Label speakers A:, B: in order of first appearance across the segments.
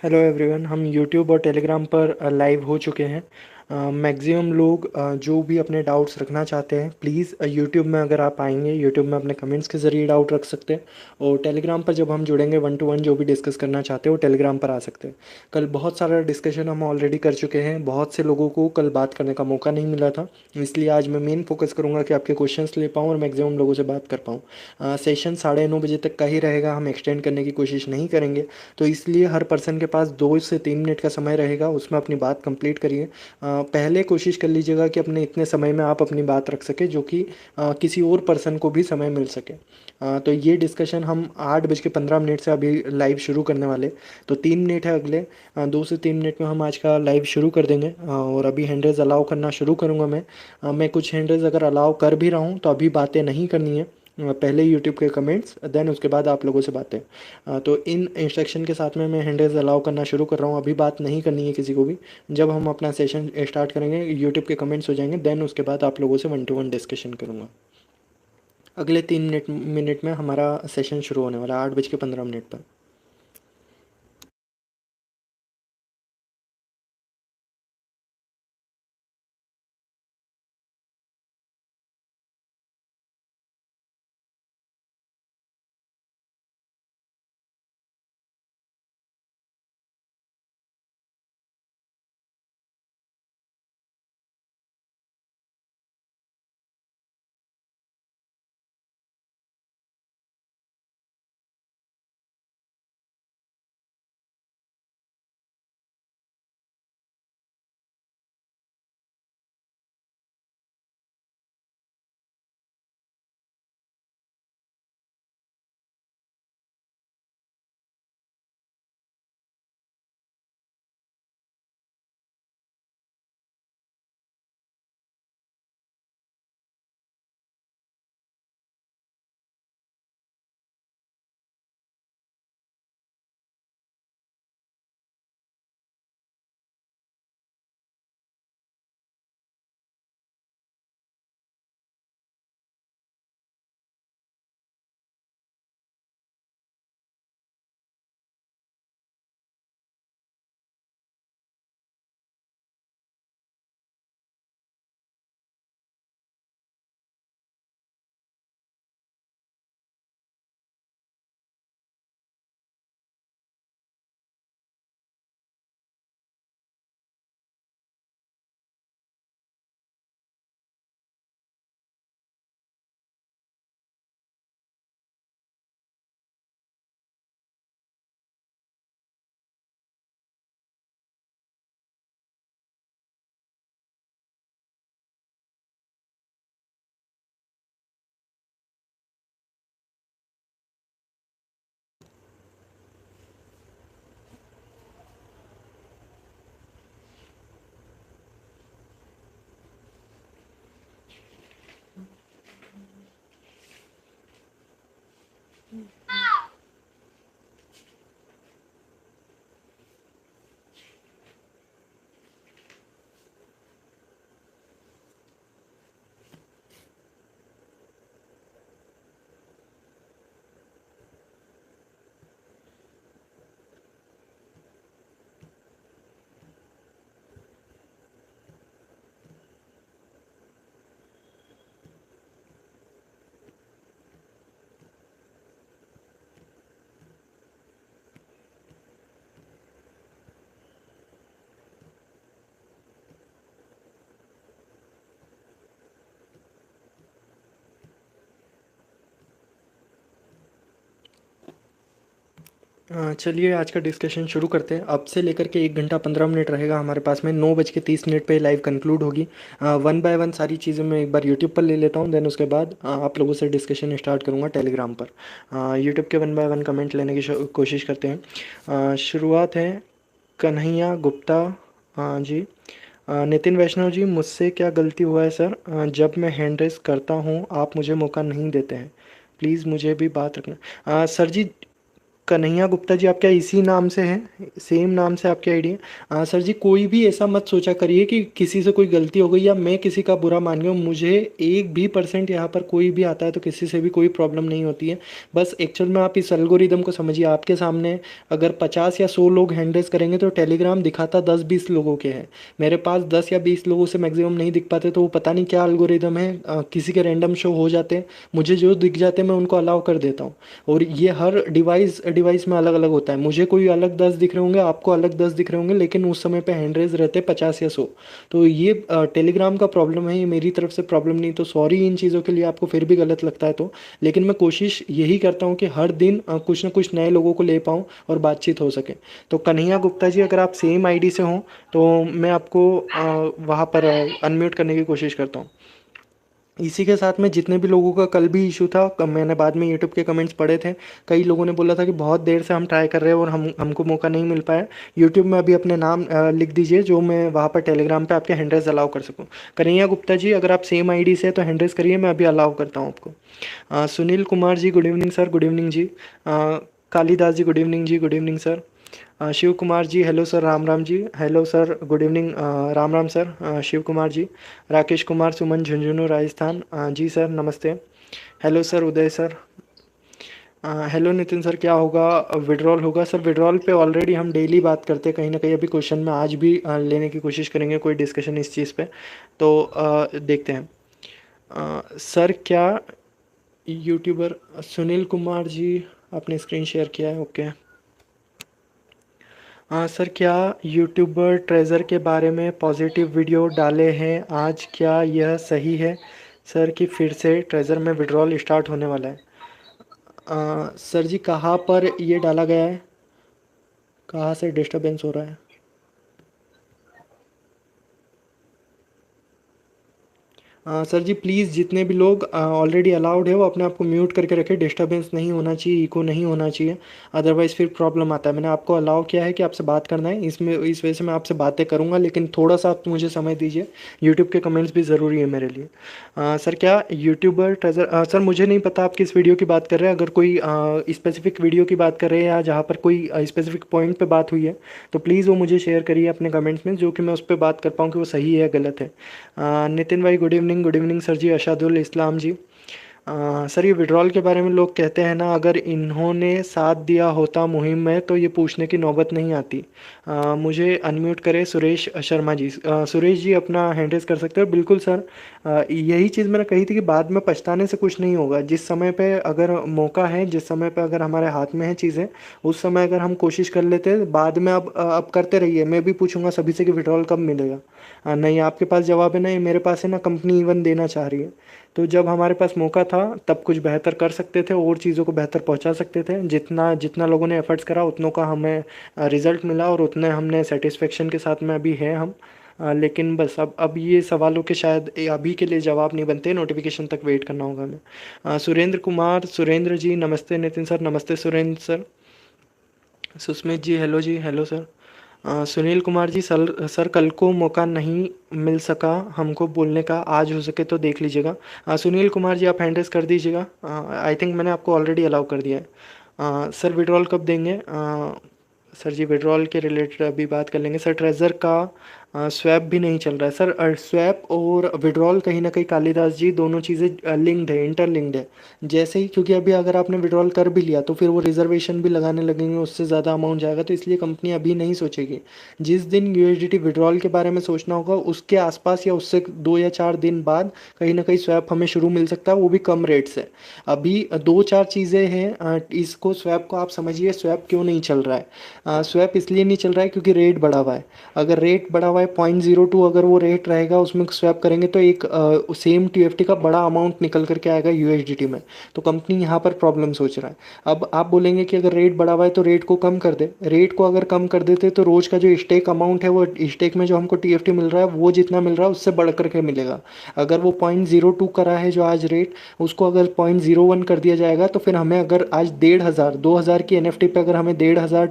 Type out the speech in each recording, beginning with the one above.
A: Hello everyone, हम YouTube और Telegram पर लाइव हो चुके हैं। मैक्सिमम लोग जो भी अपने डाउट्स रखना चाहते हैं, प्लीज़ यूट्यूब में अगर आप आएंगे, यूट्यूब में अपने कमेंट्स के ज़रिए डाउट रख सकते हैं। और टेलीग्राम पर जब हम जुड़ेंगे, वन टू वन जो भी डिस्कस करना चाहते हैं वो टेलीग्राम पर आ सकते हैं। कल बहुत सारा डिस्कशन हम ऑलरेडी कर चुके हैं, बहुत से लोगों को कल बात करने का मौका नहीं मिला था। इसलिए आज मैं मेन फोकस करूँगा कि आपके क्वेश्चंस ले पाऊँ और मैक्सिमम लोगों से बात कर पाऊँ। सेशन 9:30 बजे तक का ही रहेगा, हम एक्सटेंड करने की कोशिश नहीं करेंगे। तो इसलिए हर पर्सन के पास 2 से 3 मिनट का समय रहेगा, उसमें अपनी बात कंप्लीट करिए। पहले कोशिश कर लीजिएगा कि अपने इतने समय में आप अपनी बात रख सके, जो कि किसी और पर्सन को भी समय मिल सके। तो ये डिस्कशन हम 8:15 से अभी लाइव शुरू करने वाले। तो 3 मिनट है अगले, 2 से 3 मिनट में हम आज का लाइव शुरू कर देंगे। और अभी हैंडल्स अलाउ करना शुरू करूँगा मैं कुछ हैंडल्स अगर अलाउ कर भी रहा हूँ तो अभी बातें नहीं करनी है। पहले यूट्यूब के कमेंट्स, देन उसके बाद आप लोगों से बातें। तो इन इंस्ट्रक्शन के साथ में मैं हैंडल्स अलाउ करना शुरू कर रहा हूँ। अभी बात नहीं करनी है किसी को भी। जब हम अपना सेशन स्टार्ट करेंगे, यूट्यूब के कमेंट्स हो जाएंगे, देन उसके बाद आप लोगों से वन टू वन डिस्कशन करूँगा। अगले 3 मिनट में हमारा सेशन शुरू होने वाला है, 8:15 पर। चलिए आज का डिस्कशन शुरू करते हैं। अब से लेकर के 1 घंटा 15 मिनट रहेगा हमारे पास में। 9:30 पे लाइव कंक्लूड होगी। वन बाय वन सारी चीज़ें मैं एक बार यूट्यूब पर ले लेता हूँ, देन उसके बाद आप लोगों से डिस्कशन स्टार्ट करूँगा टेलीग्राम पर। यूट्यूब के वन बाय वन कमेंट लेने की कोशिश करते हैं। शुरुआत है कन्हैया गुप्ता जी। नितिन वैष्णव जी, मुझसे क्या गलती हुआ है सर? जब मैं हैंड रेस करता हूँ आप मुझे मौका नहीं देते हैं। प्लीज़ मुझे भी बात रखना। सर जी, कन्हैया गुप्ता जी, आपका इसी नाम से है, सेम नाम से आपकी आईडी है? सर जी, कोई भी ऐसा मत सोचा करिए कि किसी से कोई गलती हो गई या मैं किसी का बुरा मान गया हूँ। मुझे 1% यहाँ पर कोई भी आता है तो किसी से भी कोई प्रॉब्लम नहीं होती है। बस एक्चुअल में आप इस एल्गोरिदम को समझिए, आपके सामने अगर 50 या 100 लोग हैंड रेज़ करेंगे तो टेलीग्राम दिखाता 10-20 लोगों के हैं। मेरे पास 10 या 20 लोगों से मैक्सिमम नहीं दिख पाते, तो वो पता नहीं क्या एल्गोरिदम है, किसी के रैंडम शो हो जाते हैं, मुझे जो दिख जाते हैं मैं उनको अलाउ कर देता हूँ। और ये हर डिवाइस डिवाइस में अलग अलग होता है, मुझे कोई अलग 10 दिख रहे होंगे, आपको अलग 10 दिख रहे होंगे, लेकिन उस समय पे हैंड रेज रहते 50 या 100। तो ये टेलीग्राम का प्रॉब्लम है, ये मेरी तरफ से प्रॉब्लम नहीं। तो सॉरी इन चीज़ों के लिए, आपको फिर भी गलत लगता है तो। लेकिन मैं कोशिश यही करता हूँ कि हर दिन कुछ ना कुछ नए लोगों को ले पाऊँ और बातचीत हो सके। तो कन्हैया गुप्ता जी, अगर आप सेम आईडी से हों तो मैं आपको वहाँ पर अनम्यूट करने की कोशिश करता हूँ। इसी के साथ में जितने भी लोगों का कल भी इशू था, मैंने बाद में यूट्यूब के कमेंट्स पढ़े थे, कई लोगों ने बोला था कि बहुत देर से हम ट्राई कर रहे हैं और हमको मौका नहीं मिल पाया। यूट्यूब में अभी अपने नाम लिख दीजिए, जो मैं वहाँ पर टेलीग्राम पे आपके हैंड रेज अलाउ कर सकूँ। कन्हैया गुप्ता जी, अगर आप सेम आईडी से हैं तो हैंड रेज करिए, मैं अभी अलाउ करता हूँ आपको। Sunil Kumar ji, good evening sir. Good evening जी। कालीदास जी, गुड इवनिंग जी। Good evening sir. Shiv Kumar ji, hello sir. राम राम जी, हेलो सर, गुड इवनिंग। राम राम सर। शिव कुमार जी। राकेश कुमार सुमन, झुंझुनू राजस्थान। जी सर, नमस्ते। Hello sir, Uday sir. Hello Nitin sir, क्या होगा? विड्रॉल होगा सर? विड्रॉल पे ऑलरेडी हम डेली बात करते हैं, कहीं ना कहीं अभी क्वेश्चन में आज भी लेने की कोशिश करेंगे कोई डिस्कशन इस चीज़ पे। तो देखते हैं। सर क्या यूट्यूबर सुनील कुमार जी, आपने स्क्रीन शेयर किया है, ओके। हाँ सर, क्या यूट्यूबर ट्रेजर के बारे में पॉजिटिव वीडियो डाले हैं आज, क्या यह सही है सर कि फिर से ट्रेजर में विड्रॉल स्टार्ट होने वाला है? सर जी, कहाँ पर ये डाला गया है, कहाँ से डिस्टरबेंस हो रहा है? सर जी, प्लीज़ जितने भी लोग ऑलरेडी अलाउड है वो अपने आप को म्यूट करके रखें, डिस्टरबेंस नहीं होना चाहिए, इको नहीं होना चाहिए, अदरवाइज़ फिर प्रॉब्लम आता है। मैंने आपको अलाउ किया है कि आपसे बात करना है, इसमें इस वजह से मैं आपसे बातें करूंगा, लेकिन थोड़ा सा आप मुझे समय दीजिए, यूट्यूब के कमेंट्स भी ज़रूरी है मेरे लिए। सर क्या यूट्यूबर ट्रेजर, सर मुझे नहीं पता आप किस वीडियो की बात कर रहे हैं, अगर कोई स्पेसिफिक वीडियो की बात कर रहे हैं या जहाँ पर कोई स्पेसिफिक पॉइंट पे बात हुई है तो प्लीज़ वो मुझे शेयर करिए अपने कमेंट्स में, जो कि मैं उस पर बात कर पाऊँ कि वो सही है या गलत है। नितिन भाई, good evening. Good evening sir ji. Ashadul Islam ji. Sir ये विड्रॉल के बारे में लोग कहते हैं ना, अगर इन्होंने साथ दिया होता मुहिम में तो ये पूछने की नौबत नहीं आती। मुझे अनम्यूट करें सुरेश शर्मा जी। सुरेश जी, अपना हैंड रेज कर सकते हो? बिल्कुल सर। यही चीज़ मैंने कही थी कि बाद में पछताने से कुछ नहीं होगा। जिस समय पे अगर मौका है, जिस समय पे अगर हमारे हाथ में है चीज़ें, उस समय अगर हम कोशिश कर लेते हैं, बाद में अब करते रहिए। मैं भी पूछूंगा सभी से कि विड्रॉल कब मिलेगा। नहीं आपके पास जवाब है, नहीं मेरे पास है ना, कंपनी इवन देना चाह रही है। तो जब हमारे पास मौका था तब कुछ बेहतर कर सकते थे और चीज़ों को बेहतर पहुंचा सकते थे। जितना जितना लोगों ने एफर्ट्स करा उतनों का हमें रिज़ल्ट मिला और उतने हमने सेटिस्फेक्शन के साथ में अभी है हम। लेकिन बस अब ये सवालों के शायद अभी के लिए जवाब नहीं बनते, नोटिफिकेशन तक वेट करना होगा हमें। सुरेंद्र कुमार, सुरेंद्र जी नमस्ते। नितिन सर नमस्ते। सुरेंद्र सर। सुस्मित जी, हेलो जी, hello sir. Sunil Kumar ji, sir कल को मौका नहीं मिल सका हमको बोलने का, आज हो सके तो देख लीजिएगा। सुनील कुमार जी, आप हैंड रेज कर दीजिएगा। आई थिंक मैंने आपको ऑलरेडी अलाउ कर दिया है। सर विड्रॉल कब देंगे? सर जी, विड्रॉल के रिलेटेड अभी बात कर लेंगे। सर ट्रेजर का स्वैप भी नहीं चल रहा है सर। स्वैप और विड्रॉल कहीं ना कहीं कालिदास जी दोनों चीज़ें लिंक्ड है, इंटरलिंक्ड है। जैसे ही, क्योंकि अभी अगर आपने विड्रॉल कर भी लिया तो फिर वो रिजर्वेशन भी लगाने लगेंगे, उससे ज़्यादा अमाउंट जाएगा, तो इसलिए कंपनी अभी नहीं सोचेगी। जिस दिन यूएसडीटी विड्रॉल के बारे में सोचना होगा उसके आसपास या उससे 2 या 4 दिन बाद कहीं ना कहीं स्वैप हमें शुरू मिल सकता है, वो भी कम रेट से। अभी 2-4 चीज़ें हैं, इसको स्वैप को आप समझिए, स्वैप क्यों नहीं चल रहा है? स्वैप इसलिए नहीं चल रहा है क्योंकि रेट बढ़ा हुआ है। अगर रेट बढ़ा हुआ है 0.02 अगर वो रेट रहेगा, उसमें स्वैप करेंगे तो एक सेम टीएफटी का बड़ा अमाउंट निकल करके आएगा यूएसडीटी में। तो कंपनी यहाँ पर प्रॉब्लम सोच रहा है। अब आप बोलेंगे कि अगर रेट बढ़ा हुआ है तो रेट को कम कर दे। रेट को अगर कम कर देते तो रोज का जो स्टेक अमाउंट है, वो स्टेक में जो हमको टीएफटी मिल रहा है वो जितना मिल रहा है उससे बढ़ करके मिलेगा। अगर वो 0.02 करा है जो आज रेट, उसको अगर 0.01 कर दिया जाएगा तो फिर हमें अगर आज 1,500 2,000 की एनएफटी पे अगर हमें 1,500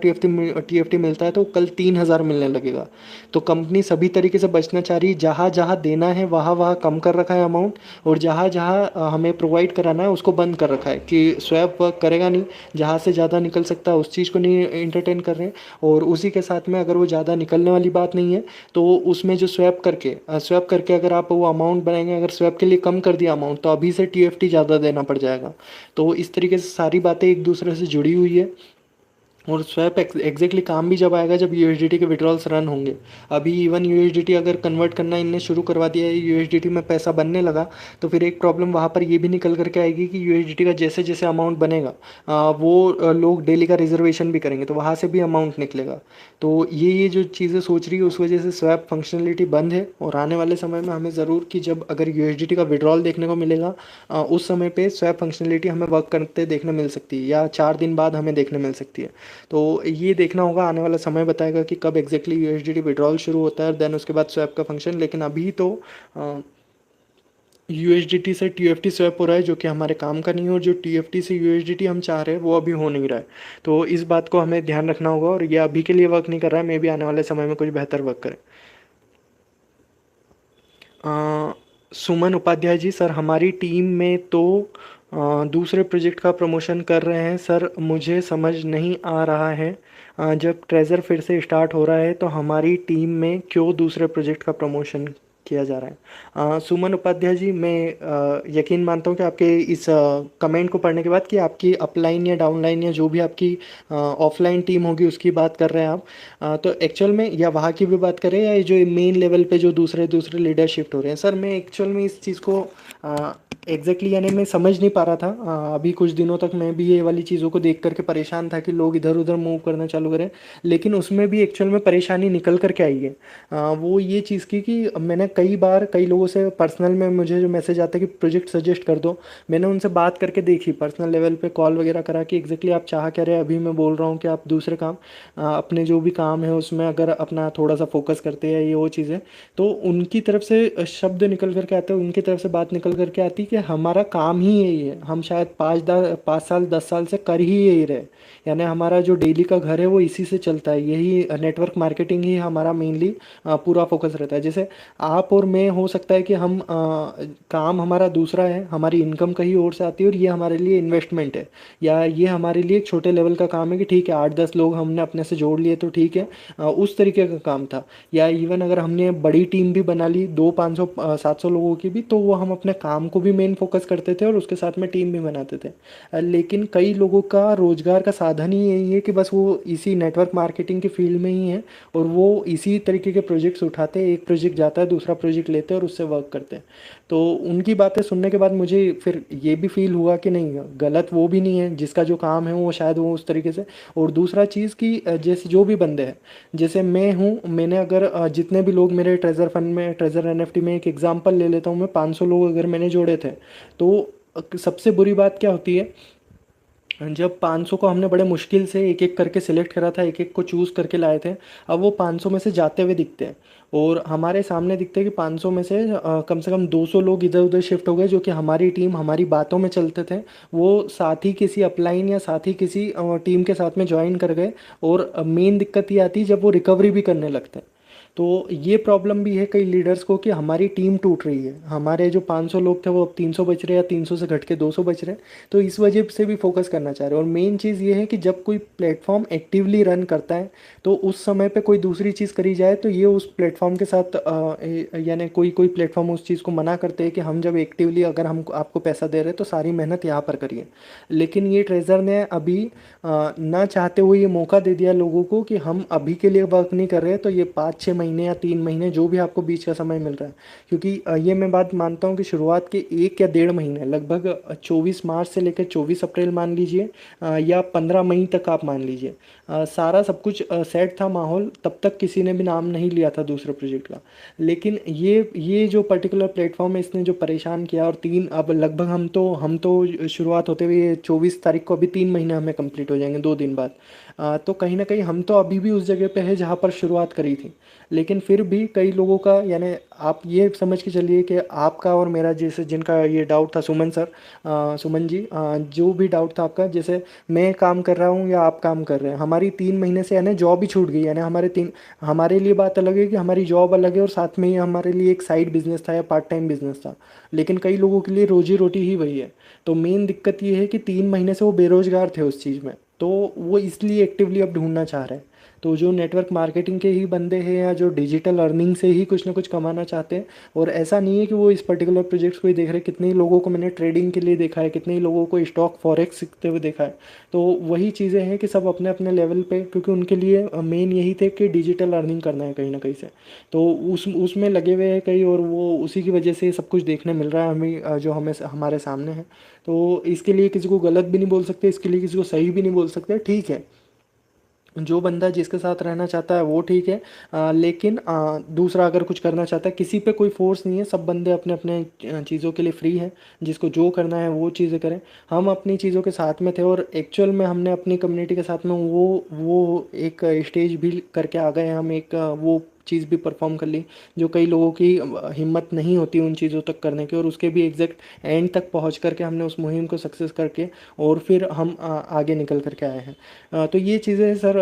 A: टीएफटी मिलता है तो कल 3,000 मिलने लगेगा। तो कंपनी कंपनी सभी तरीके से बचना चाह रही है, जहाँ जहाँ देना है वहाँ वहाँ कम कर रखा है अमाउंट, और जहाँ जहाँ हमें प्रोवाइड कराना है उसको बंद कर रखा है कि स्वैप वर्क करेगा नहीं, जहाँ से ज़्यादा निकल सकता है उस चीज़ को नहीं इंटरटेन कर रहे हैं। और उसी के साथ में अगर वो ज़्यादा निकलने वाली बात नहीं है तो उसमें जो स्वैप करके अगर आप वो अमाउंट बनाएंगे, अगर स्वैप के लिए कम कर दिया अमाउंट तो अभी से टीएफटी ज़्यादा देना पड़ जाएगा। तो इस तरीके से सारी बातें एक दूसरे से जुड़ी हुई है। और स्वैप एग्जैक्टली काम भी जब आएगा जब यूएसडीटी के विड्रॉल्स रन होंगे। अभी इवन यूएसडीटी अगर कन्वर्ट करना इनने शुरू करवा दिया है, यूएसडीटी में पैसा बनने लगा, तो फिर एक प्रॉब्लम वहाँ पर ये भी निकल करके आएगी कि यूएसडीटी का जैसे जैसे अमाउंट बनेगा वो लोग डेली का रिजर्वेशन भी करेंगे तो वहाँ से भी अमाउंट निकलेगा। तो ये जो चीज़ें सोच रही है उस वजह से स्वैप फंक्शनलिटी बंद है। और आने वाले समय में हमें ज़रूर कि जब अगर यूएसडीटी का विड्रॉल देखने को मिलेगा उस समय पे स्वैप फंक्शनलिटी हमें वर्क करते देखने मिल सकती है, या 4 दिन बाद हमें देखने मिल सकती है। तो ये देखना होगा, आने वाला समय बताएगा कि कब एग्जैक्टली यूएसडीटी विड्रॉल शुरू होता है, देन उसके बाद स्वैप का फंक्शन। लेकिन अभी तो यूएसडीटी से टीएफटी स्वैप हो रहा है जो कि हमारे काम का नहीं है, और जो टीएफटी से यूएसडीटी हम चाह रहे हैं वो अभी हो नहीं रहा है। तो इस बात को हमें ध्यान रखना होगा, और ये अभी के लिए वर्क नहीं कर रहा है, मे भी आने वाले समय में कुछ बेहतर वर्क करे। सुमन उपाध्याय जी, सर हमारी टीम में तो दूसरे प्रोजेक्ट का प्रमोशन कर रहे हैं सर, मुझे समझ नहीं आ रहा है जब ट्रेजर फिर से स्टार्ट हो रहा है तो हमारी टीम में क्यों दूसरे प्रोजेक्ट का प्रमोशन किया जा रहा है। सुमन उपाध्याय जी, मैं यकीन मानता हूँ कि आपके इस कमेंट को पढ़ने के बाद कि आपकी अपलाइन या डाउनलाइन या जो भी आपकी ऑफलाइन टीम होगी उसकी बात कर रहे हैं आप। तो एक्चुअल में या वहाँ की भी बात करें या ये जो मेन लेवल पे जो दूसरे दूसरे लीडर शिफ्ट हो रहे हैं, सर मैं एक्चुअल में इस चीज़ को एग्जैक्टली यानी मैं समझ नहीं पा रहा था। अभी कुछ दिनों तक मैं भी ये वाली चीज़ों को देख करके परेशान था कि लोग इधर उधर मूव करना चालू करें, लेकिन उसमें भी एक्चुअल में परेशानी निकल करके आई है। वो ये चीज़ की कि मैंने कई बार कई लोगों से पर्सनल में मुझे जो मैसेज आता है कि प्रोजेक्ट सजेस्ट कर दो, मैंने उनसे बात करके देखी, पर्सनल लेवल पे कॉल वगैरह करा कि एग्जैक्टली आप चाह क्या रहे हैं। अभी मैं बोल रहा हूँ कि आप दूसरे काम अपने जो भी काम है उसमें अगर अपना थोड़ा सा फोकस करते हैं ये वो चीज़ें, तो उनकी तरफ से शब्द निकल करके आते हैं, उनकी तरफ से बात निकल करके आती कि हमारा काम ही यही है, हम शायद 5 साल 10 साल से कर ही यही रहे, यानी हमारा जो डेली का घर है वो इसी से चलता है, यही नेटवर्क मार्केटिंग ही हमारा मेनली पूरा फोकस रहता है। जैसे आप और मैं हो सकता है कि हम काम हमारा दूसरा है, हमारी इनकम कहीं और से आती है और ये हमारे लिए इन्वेस्टमेंट है, या ये हमारे लिए एक छोटे लेवल का काम है कि ठीक है 8-10 लोग हमने अपने से जोड़ लिए तो ठीक है, उस तरीके का काम था। या इवन अगर हमने बड़ी टीम भी बना ली 200-500 700 लोगों की भी, तो वो हम अपने काम को भी मेन फोकस करते थे और उसके साथ में टीम भी बनाते थे। लेकिन कई लोगों का रोजगार का साधन ही यही है कि बस वो इसी नेटवर्क मार्केटिंग के फील्ड में ही है और वो इसी तरीके के प्रोजेक्ट्स उठाते हैं, एक प्रोजेक्ट जाता है दूसरा प्रोजेक्ट लेते हैं और उससे वर्क करते हैं। तो उनकी बातें सुनने के बाद मुझे फिर ये भी फील हुआ कि नहीं, गलत वो भी नहीं है, जिसका जो काम है वो शायद वो उस तरीके से। और दूसरा चीज़ कि जैसे जो भी बंदे हैं, जैसे मैं हूँ, मैंने अगर जितने भी लोग मेरे ट्रेजर फंड में, ट्रेजर एनएफटी में, एक एग्जांपल ले लेता हूँ मैं, 500 लोग अगर मैंने जोड़े थे, तो सबसे बुरी बात क्या होती है, जब 500 को हमने बड़े मुश्किल से एक एक करके सिलेक्ट करा था, एक एक को चूज़ करके लाए थे, अब वो 500 में से जाते हुए दिखते हैं और हमारे सामने दिखते हैं कि 500 में से कम से कम 200 लोग इधर उधर शिफ्ट हो गए जो कि हमारी टीम हमारी बातों में चलते थे, वो साथ ही किसी अपलाइन या साथ ही किसी टीम के साथ में ज्वाइन कर गए। और मेन दिक्कत ये आती है जब वो रिकवरी भी करने लगते हैं, तो ये प्रॉब्लम भी है कई लीडर्स को कि हमारी टीम टूट रही है, हमारे जो 500 लोग थे वो अब 300 बच रहे हैं या 300 से घट के 200 बच रहे हैं, तो इस वजह से भी फोकस करना चाह रहे हैं। और मेन चीज़ ये है कि जब कोई प्लेटफॉर्म एक्टिवली रन करता है तो उस समय पे कोई दूसरी चीज़ करी जाए तो ये उस प्लेटफॉर्म के साथ यानी कोई कोई प्लेटफॉर्म उस चीज़ को मना करते हैं कि हम जब एक्टिवली अगर हम आपको पैसा दे रहे हैं तो सारी मेहनत यहाँ पर करिए। लेकिन ये ट्रेजर ने अभी ना चाहते हुए ये मौका दे दिया लोगों को कि हम अभी के लिए वर्क नहीं कर रहे, तो ये 5-6 महीने या 3 महीने जो भी आपको बीच का समय मिल रहा है, क्योंकि ये मैं बात मानता हूँ कि शुरुआत के 1 या 1.5 महीने, लगभग 24 मार्च से लेकर 24 अप्रैल मान लीजिए या 15 मई तक आप मान लीजिए, सारा सब कुछ सेट था माहौल, तब तक किसी ने भी नाम नहीं लिया था दूसरे प्रोजेक्ट का। लेकिन ये जो पर्टिकुलर प्लेटफॉर्म है इसने जो परेशान किया, और अब लगभग हम तो शुरुआत होते हुए 24 तारीख को, अभी 3 महीने हमें कंप्लीट हो जाएंगे 2 दिन बाद। तो कहीं ना कहीं हम तो अभी भी उस जगह पे है जहाँ पर शुरुआत करी थी। लेकिन फिर भी कई लोगों का, यानी आप ये समझ के चलिए कि आपका और मेरा, जैसे जिनका ये डाउट था, सुमन सर, सुमन जी, जो भी डाउट था आपका, जैसे मैं काम कर रहा हूँ या आप काम कर रहे हैं, हमारी 3 महीने से यानी जॉब ही छूट गई, यानी हमारे लिए बात अलग है कि हमारी जॉब अलग है और साथ में ही हमारे लिए एक साइड बिजनेस था या पार्ट टाइम बिजनेस था, लेकिन कई लोगों के लिए रोजी रोटी ही वही है। तो मेन दिक्कत ये है कि 3 महीने से वो बेरोजगार थे उस चीज़ में, तो वो इसलिए एक्टिवली अब ढूंढना चाह रहे हैं। तो जो नेटवर्क मार्केटिंग के ही बंदे हैं या जो डिजिटल अर्निंग से ही कुछ ना कुछ कमाना चाहते हैं, और ऐसा नहीं है कि वो इस पर्टिकुलर प्रोजेक्ट्स को ही देख रहे, कितने ही लोगों को मैंने ट्रेडिंग के लिए देखा है, कितने ही लोगों को स्टॉक फॉरेक्स सीखते हुए देखा है। तो वही चीज़ें हैं कि सब अपने अपने लेवल पे, क्योंकि उनके लिए मेन यही थे कि डिजिटल अर्निंग करना है कहीं ना कहीं से, तो उसमें लगे हुए हैं कई, और वो उसी की वजह से सब कुछ देखने मिल रहा है हमें, जो हमें हमारे सामने है। तो इसके लिए किसी को गलत भी नहीं बोल सकते, इसके लिए किसी को सही भी नहीं बोल सकते, ठीक है, जो बंदा जिसके साथ रहना चाहता है वो ठीक है। लेकिन दूसरा अगर कुछ करना चाहता है, किसी पे कोई फोर्स नहीं है, सब बंदे अपने अपने चीज़ों के लिए फ्री हैं, जिसको जो करना है वो चीज़ें करें। हम अपनी चीज़ों के साथ में थे, और एक्चुअल में हमने अपनी कम्युनिटी के साथ में वो एक स्टेज भी करके आ गए हैं, हम एक वो चीज़ भी परफॉर्म कर ली जो कई लोगों की हिम्मत नहीं होती उन चीज़ों तक करने की, और उसके भी एग्जैक्ट एंड तक पहुंच करके हमने उस मुहिम को सक्सेस करके और फिर हम आगे निकल करके आए हैं। तो ये चीज़ें सर,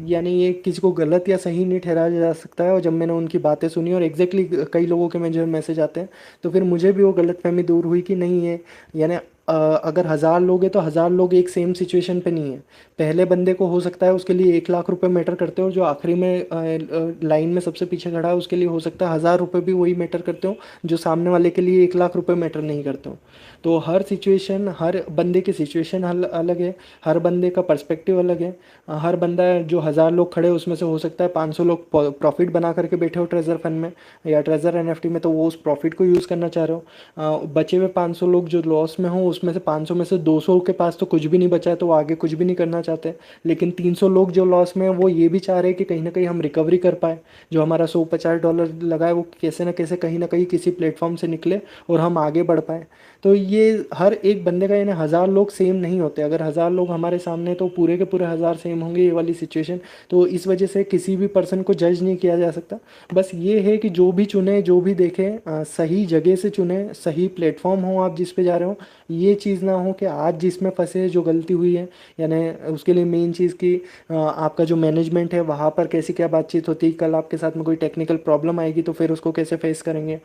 A: यानी ये किसी को गलत या सही नहीं ठहराया जा सकता है, और जब मैंने उनकी बातें सुनी और एग्जैक्टली कई लोगों के मुझे मैसेज आते हैं, तो फिर मुझे भी वो गलतफहमी दूर हुई कि नहीं, ये यानी अगर 1,000 लोग हैं तो 1,000 लोग एक सेम सिचुएशन पे नहीं है। पहले बंदे को हो सकता है उसके लिए 1,00,000 रुपये मैटर करते हो, जो आखिरी में लाइन में सबसे पीछे खड़ा है उसके लिए हो सकता है 1,000 रुपये भी वही मैटर करते हो, जो सामने वाले के लिए 1,00,000 रुपये मैटर नहीं करते हो। तो हर सिचुएशन, हर बंदे की सिचुएशन अलग है, हर बंदे का पर्सपेक्टिव अलग है। हर बंदा, जो 1,000 लोग खड़े हैं उसमें से हो सकता है 500 लोग प्रॉफिट बना करके बैठे हो ट्रेजर फंड में या ट्रेजर एनएफटी में, तो वो उस प्रॉफिट को यूज़ करना चाह रहे हो। बचे हुए 500 लोग जो लॉस में हो, उसमें से 500 में से 200 के पास तो कुछ भी नहीं बचा है, तो वो आगे कुछ भी नहीं करना चाहते। लेकिन 300 लोग जो लॉस में है, वो ये भी चाह रहे हैं कि कहीं ना कहीं हम रिकवरी कर पाए, जो हमारा $150 लगा है वो कैसे ना कैसे कहीं ना कहीं किसी प्लेटफॉर्म से निकले और हम आगे बढ़ पाए। तो ये हर एक बंदे का, यानी 1,000 लोग सेम नहीं होते, अगर 1,000 लोग हमारे सामने तो पूरे के पूरे 1,000 सेम होंगे, ये वाली सिचुएशन। तो इस वजह से किसी भी पर्सन को जज नहीं किया जा सकता। बस ये है कि जो भी चुने, जो भी देखें, सही जगह से चुने, सही प्लेटफॉर्म हो आप जिस पे जा रहे हो। ये चीज़ ना हो कि आज जिसमें फंसे, जो गलती हुई है, यानी उसके लिए मेन चीज़ की आपका जो मैनेजमेंट है वहाँ पर कैसी क्या बातचीत होती है, कल आपके साथ में कोई टेक्निकल प्रॉब्लम आएगी तो फिर उसको कैसे फेस करेंगे।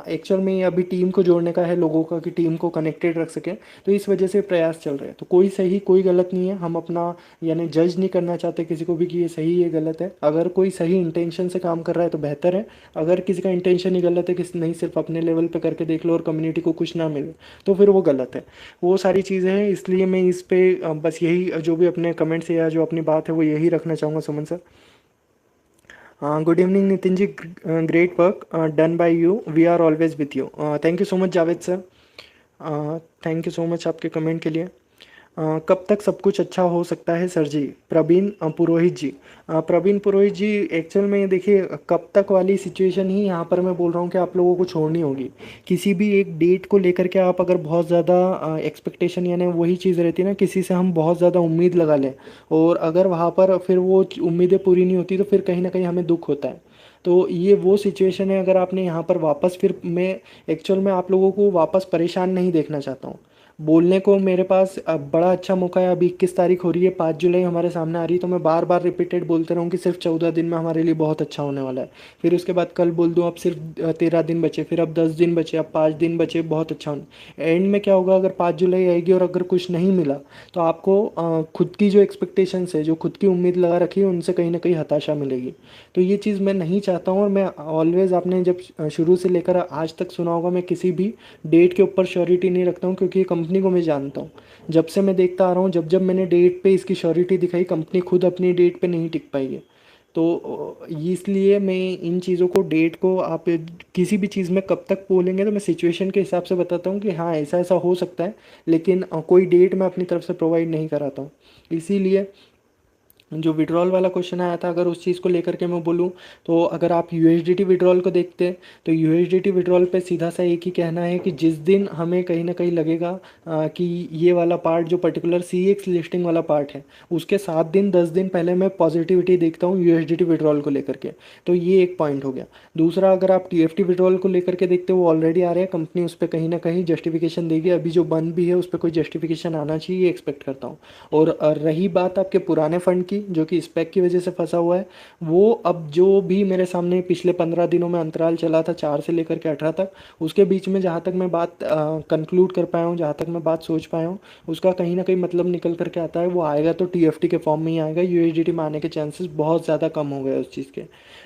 A: एक्चुअल में ये अभी टीम को जोड़ने का है, लोगों का, कि टीम को कनेक्टेड रख सकें, तो इस वजह से प्रयास चल रहे हैं। तो कोई सही कोई गलत नहीं है, हम अपना यानी जज नहीं करना चाहते किसी को भी कि ये सही ये गलत है। अगर कोई सही इंटेंशन से काम कर रहा है तो बेहतर है, अगर किसी का इंटेंशन ही गलत है कि नहीं सिर्फ अपने लेवल पे करके देख लो और कम्युनिटी को कुछ ना मिले, तो फिर वो गलत है। वो सारी चीज़ें हैं, इसलिए मैं इस पे बस यही जो भी अपने कमेंट्स या जो अपनी बात है वो यही रखना चाहूँगा, Suman sir. Good evening Nitin ji, great work done by you, we are always with you. Thank you so much Javed sir, thank you so much आपके कमेंट के लिए। कब तक सब कुछ अच्छा हो सकता है सर जी? प्रवीण पुरोहित जी। प्रवीण पुरोहित जी, एक्चुअल में देखिए, कब तक वाली सिचुएशन ही यहाँ पर मैं बोल रहा हूँ कि आप लोगों को छोड़नी होगी। किसी भी एक डेट को लेकर के आप अगर बहुत ज़्यादा एक्सपेक्टेशन, यानी वही चीज़ रहती है ना, किसी से हम बहुत ज़्यादा उम्मीद लगा लें और अगर वहाँ पर फिर वो उम्मीदें पूरी नहीं होती, तो फिर कहीं ना कहीं हमें दुख होता है। तो ये वो सिचुएशन है, अगर आपने यहाँ पर वापस, फिर मैं एक्चुअल में आप लोगों को वापस परेशान नहीं देखना चाहता हूँ। बोलने को मेरे पास अब बड़ा अच्छा मौका है, अभी 21 तारीख हो रही है, 5 जुलाई हमारे सामने आ रही है, तो मैं बार बार रिपीटेड बोलते रहूँ कि सिर्फ 14 दिन में हमारे लिए बहुत अच्छा होने वाला है। फिर उसके बाद कल बोल दूँ अब सिर्फ 13 दिन बचे, फिर अब 10 दिन बचे, अब 5 दिन बचे, बहुत अच्छा होने। एंड में क्या होगा, अगर 5 जुलाई आएगी और अगर कुछ नहीं मिला, तो आपको खुद की जो एक्सपेक्टेशंस है, जो खुद की उम्मीद लगा रखी है, उनसे कहीं ना कहीं हताशा मिलेगी। तो ये चीज़ मैं नहीं चाहता हूँ, और मैं ऑलवेज़, आपने जब शुरू से लेकर आज तक सुना होगा, मैं किसी भी डेट के ऊपर श्योरिटी नहीं रखता हूँ, क्योंकि ये कंपनी को मैं जानता हूँ। जब से मैं देखता आ रहा हूँ, जब जब मैंने डेट पे इसकी श्योरिटी दिखाई, कंपनी खुद अपनी डेट पे नहीं टिक पाई है। तो इसलिए मैं इन चीज़ों को, डेट को, आप किसी भी चीज़ में कब तक बोलेंगे, तो मैं सिचुएशन के हिसाब से बताता हूँ कि हाँ ऐसा ऐसा हो सकता है, लेकिन कोई डेट मैं अपनी तरफ से प्रोवाइड नहीं कराता हूँ। इसीलिए जो विड्रॉल वाला क्वेश्चन आया था, अगर उस चीज़ को लेकर के मैं बोलूँ, तो अगर आप यूएसडीटी विड्रॉल को देखते हैं तो यूएसडीटी विड्रॉल पे सीधा सा एक ही कहना है कि जिस दिन हमें कहीं ना कहीं लगेगा कि ये वाला पार्ट जो पर्टिकुलर सीएक्स लिस्टिंग वाला पार्ट है, उसके 7 दिन 10 दिन पहले मैं पॉजिटिविटी देखता हूँ यूएसडीटी विड्रॉल को लेकर के। तो ये एक पॉइंट हो गया। दूसरा, अगर आप टीएफटी विड्रॉल को लेकर के देखते हो, वो ऑलरेडी आ रहे हैं, कंपनी उस पर कहीं ना कहीं जस्टिफिकेशन देगी, अभी जो बंद भी है उस पर कोई जस्टिफिकेशन आना चाहिए, ये एक्सपेक्ट करता हूँ। और रही बात आपके पुराने फंड की जो कि स्पेक की वजह से फंसा हुआ है, वो अब जो भी मेरे सामने पिछले 15 दिनों में अंतराल चला था 4 से लेकर के 18 तक, उसके बीच में जहाँ तक मैं बात कंक्लूड कर पाया हूँ, जहाँ तक मैं बात सोच पाया हूँ, उसका कहीं ना कहीं मतलब निकल करके आता है, वो आएगा तो टीएफटी के फॉर्म में ही आएगा। यूएसडीटी में आने के चांसेस बहुत ज़्यादा कम हो गए उस चीज़ के।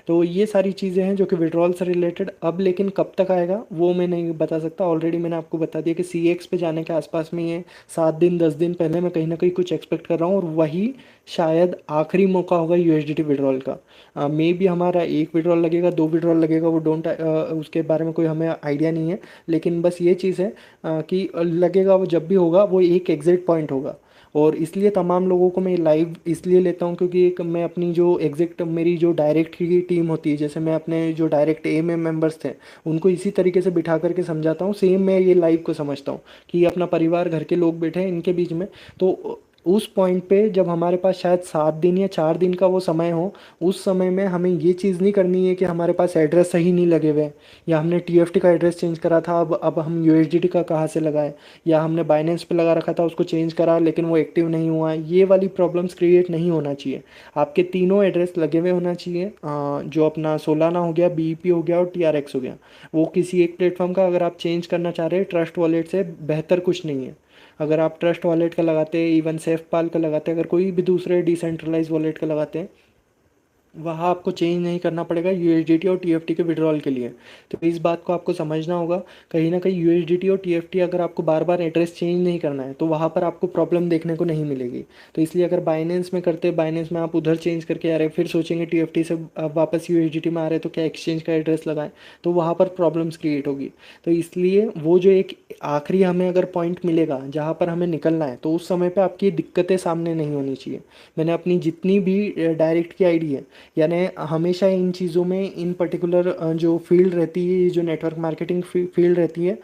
A: तो ये सारी चीज़ें हैं जो कि विड्रॉल से रिलेटेड। अब लेकिन कब तक आएगा वो मैं नहीं बता सकता। ऑलरेडी मैंने आपको बता दिया कि सीएक्स पे जाने के आसपास में ये 7 दिन 10 दिन पहले मैं कहीं ना कहीं कुछ एक्सपेक्ट कर रहा हूँ, और वही शायद आखिरी मौका होगा यूएसडीटी विड्रॉल का। मे बी हमारा एक विड्रॉल लगेगा, 2 विड्रॉल लगेगा, वो डोंट उसके बारे में कोई हमें आइडिया नहीं है। लेकिन बस ये चीज़ है कि लगेगा, वो जब भी होगा वो एक एग्जिट पॉइंट होगा। और इसलिए तमाम लोगों को मैं लाइव इसलिए लेता हूँ क्योंकि एक मैं अपनी जो एग्जैक्ट मेरी जो डायरेक्ट की टीम होती है, जैसे मैं अपने जो डायरेक्ट ए में मेंबर्स थे उनको इसी तरीके से बिठा करके समझाता हूँ, सेम मैं ये लाइव को समझता हूँ कि ये अपना परिवार, घर के लोग बैठे हैं इनके बीच में। तो उस पॉइंट पे जब हमारे पास शायद 7 दिन या 4 दिन का वो समय हो, उस समय में हमें ये चीज़ नहीं करनी है कि हमारे पास एड्रेस सही नहीं लगे हुए हैं, या हमने टीएफटी का एड्रेस चेंज करा था, अब हम यूएसडीटी का कहाँ से लगाएं, या हमने बाइनेंस पे लगा रखा था उसको चेंज करा लेकिन वो एक्टिव नहीं हुआ। ये वाली प्रॉब्लम्स क्रिएट नहीं होना चाहिए। आपके तीनों एड्रेस लगे हुए होना चाहिए, जो अपना सोलाना हो गया, बीईपी हो गया और टीआरएक्स हो गया, वो किसी एक प्लेटफॉर्म का अगर आप चेंज करना चाह रहे हैं, ट्रस्ट वॉलेट से बेहतर कुछ नहीं है। अगर आप ट्रस्ट वॉलेट का लगाते हैं, इवन सेफ पाल का लगाते हैं, अगर कोई भी दूसरे डिसेंट्रलाइज वॉलेट का लगाते हैं, वहाँ आपको चेंज नहीं करना पड़ेगा यूएसडीटी और टीएफटी के विड्रॉल के लिए। तो इस बात को आपको समझना होगा। कहीं ना कहीं यूएसडीटी और टीएफटी अगर आपको बार बार एड्रेस चेंज नहीं करना है तो वहाँ पर आपको प्रॉब्लम देखने को नहीं मिलेगी। तो इसलिए अगर बाइनेंस में करते, बाइनेंस में आप उधर चेंज करके आ रहे, फिर सोचेंगे टीएफटी से आप वापस यूएसडीटी में आ रहे तो क्या एक्सचेंज का एड्रेस लगाएं, तो वहाँ पर प्रॉब्लम्स क्रिएट होगी। तो इसलिए वो जो एक आखिरी हमें अगर पॉइंट मिलेगा जहाँ पर हमें निकलना है, तो उस समय पर आपकी दिक्कतें सामने नहीं होनी चाहिए। मैंने अपनी जितनी भी डायरेक्ट की आईडी है, यानी हमेशा इन चीज़ों में, इन पर्टिकुलर जो फील्ड रहती है, जो नेटवर्क मार्केटिंग फील्ड रहती है,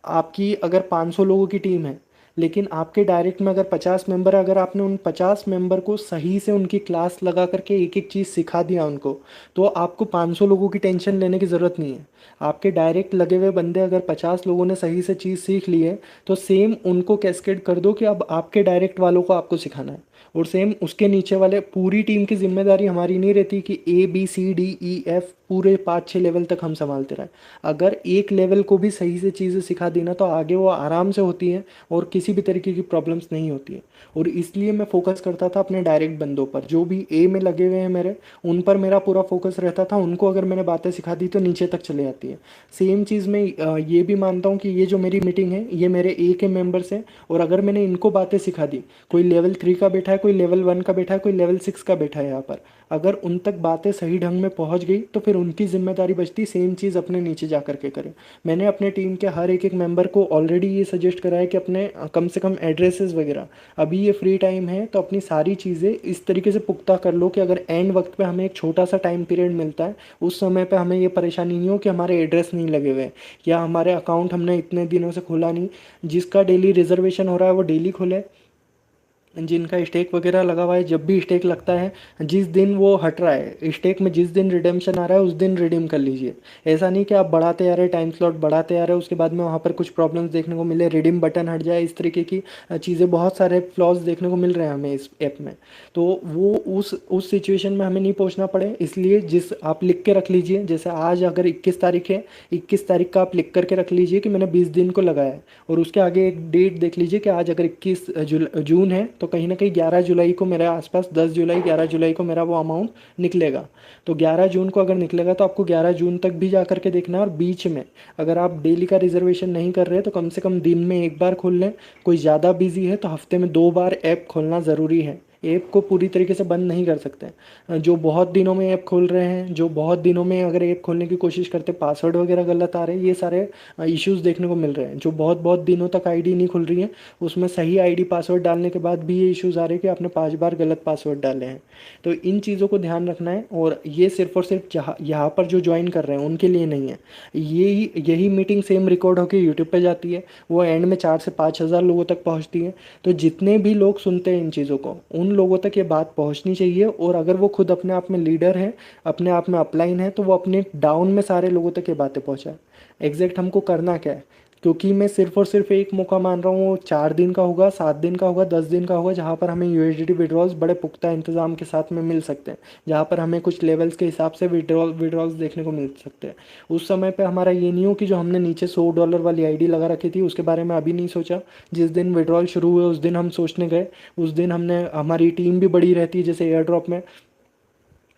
A: आपकी अगर 500 लोगों की टीम है लेकिन आपके डायरेक्ट में अगर 50 मेंबर है, अगर आपने उन 50 मेंबर को सही से उनकी क्लास लगा करके एक एक चीज़ सिखा दिया उनको, तो आपको 500 लोगों की टेंशन लेने की ज़रूरत नहीं है। आपके डायरेक्ट लगे हुए बंदे अगर 50 लोगों ने सही से चीज़ सीख ली है, तो सेम उनको कैस्केड कर दो कि अब आपके डायरेक्ट वालों को आपको सिखाना है। और सेम उसके नीचे वाले, पूरी टीम की जिम्मेदारी हमारी नहीं रहती कि ABCDEF पूरे 5-6 लेवल तक हम संभालते रहें। अगर एक लेवल को भी सही से चीज़ें सिखा दी ना, तो आगे वो आराम से होती है और किसी भी तरीके की प्रॉब्लम्स नहीं होती है। और इसलिए मैं फोकस करता था अपने डायरेक्ट बंदों पर, जो भी ए में लगे हुए हैं मेरे, उन पर मेरा पूरा फोकस रहता था। उनको अगर मैंने बातें सिखा दी तो नीचे तक चले जाती है। सेम चीज़ मैं ये भी मानता हूँ कि ये जो मेरी मीटिंग है ये मेरे ए के मेंबर्स हैं, और अगर मैंने इनको बातें सिखा दी, कोई लेवल 3 का बैठा है, कोई लेवल 1 का बैठा है, कोई लेवल 6 का बैठा है यहाँ पर, अगर उन तक बातें सही ढंग में पहुँच गई तो फिर उनकी जिम्मेदारी बचती सेम चीज़ अपने नीचे जा करके करें। मैंने अपने टीम के हर एक एक मेंबर को ऑलरेडी ये सजेस्ट करा है कि अपने कम से कम एड्रेसेस वगैरह, अभी ये फ्री टाइम है तो अपनी सारी चीज़ें इस तरीके से पुख्ता कर लो कि अगर एंड वक्त पे हमें एक छोटा सा टाइम पीरियड मिलता है, उस समय पे हमें ये परेशानी नहीं हो कि हमारे एड्रेस नहीं लगे हुए, या हमारे अकाउंट हमने इतने दिनों से खोला नहीं। जिसका डेली रिजर्वेशन हो रहा है वो डेली खोले, जिनका स्टेक वगैरह लगा हुआ है, जब भी स्टेक लगता है, जिस दिन वो हट रहा है स्टेक में, जिस दिन रिडेम्पशन आ रहा है उस दिन रिडीम कर लीजिए। ऐसा नहीं कि आप बढ़ाते आ रहे, टाइम स्लॉट बढ़ाते आ रहे, उसके बाद में वहाँ पर कुछ प्रॉब्लम्स देखने को मिले, रिडीम बटन हट जाए, इस तरीके की चीज़ें, बहुत सारे फ्लॉज देखने को मिल रहे हैं हमें इस ऐप में। तो वो उस सिचुएशन में हमें नहीं पहुँचना पड़े, इसलिए जिस आप लिख के रख लीजिए, जैसे आज अगर 21 तारीख है, 21 तारीख का आप लिख करके रख लीजिए कि मैंने 20 दिन को लगाया है, और उसके आगे एक डेट देख लीजिए कि आज अगर 21 जून है तो कहीं ना कहीं 11 जुलाई को मेरे आसपास, 10 जुलाई 11 जुलाई को मेरा वो अमाउंट निकलेगा। तो 11 जून को अगर निकलेगा तो आपको 11 जून तक भी जा करके देखना है, और बीच में अगर आप डेली का रिजर्वेशन नहीं कर रहे तो कम से कम दिन में एक बार खोल लें। कोई ज़्यादा बिजी है तो हफ्ते में 2 बार ऐप खोलना ज़रूरी है। ऐप को पूरी तरीके से बंद नहीं कर सकते। जो बहुत दिनों में ऐप खोल रहे हैं, जो बहुत दिनों में अगर ऐप खोलने की कोशिश करते, पासवर्ड वगैरह गलत आ रहे हैं, ये सारे इश्यूज़ देखने को मिल रहे हैं। जो बहुत बहुत दिनों तक आईडी नहीं खुल रही है, उसमें सही आईडी पासवर्ड डालने के बाद भी ये इश्यूज़ आ रहे हैं कि आपने 5 बार गलत पासवर्ड डाले हैं। तो इन चीज़ों को ध्यान रखना है, और ये सिर्फ और सिर्फ जहाँ यहाँ पर जो ज्वाइन कर रहे हैं उनके लिए नहीं है। यही मीटिंग सेम रिकॉर्ड होकर यूट्यूब पे जाती है, वो एंड में 4 से 5 हज़ार लोगों तक पहुँचती है। तो जितने भी लोग सुनते हैं इन चीज़ों को, उन लोगों तक ये बात पहुँचनी चाहिए, और अगर वो खुद अपने आप में लीडर है, अपने आप में अपलाइन है, तो वो अपने डाउन में सारे लोगों तक ये बातें पहुँचाए। एग्जैक्ट हमको करना क्या है, क्योंकि मैं सिर्फ और सिर्फ एक मौका मान रहा हूँ, वो 4 दिन का होगा, 7 दिन का होगा, 10 दिन का होगा, जहाँ पर हमें यूएसडीटी विड्रॉल्स बड़े पुख्ता इंतजाम के साथ में मिल सकते हैं, जहाँ पर हमें कुछ लेवल्स के हिसाब से विड्रॉल्स देखने को मिल सकते हैं। उस समय पे हमारा ये नहीं हो कि जो हमने नीचे $100 वाली आईडी लगा रखी थी उसके बारे में अभी नहीं सोचा, जिस दिन विड्रॉल शुरू हुए उस दिन हम सोचने गए, उस दिन हमने, हमारी टीम भी बड़ी रहती है, जैसे एयर ड्रॉप में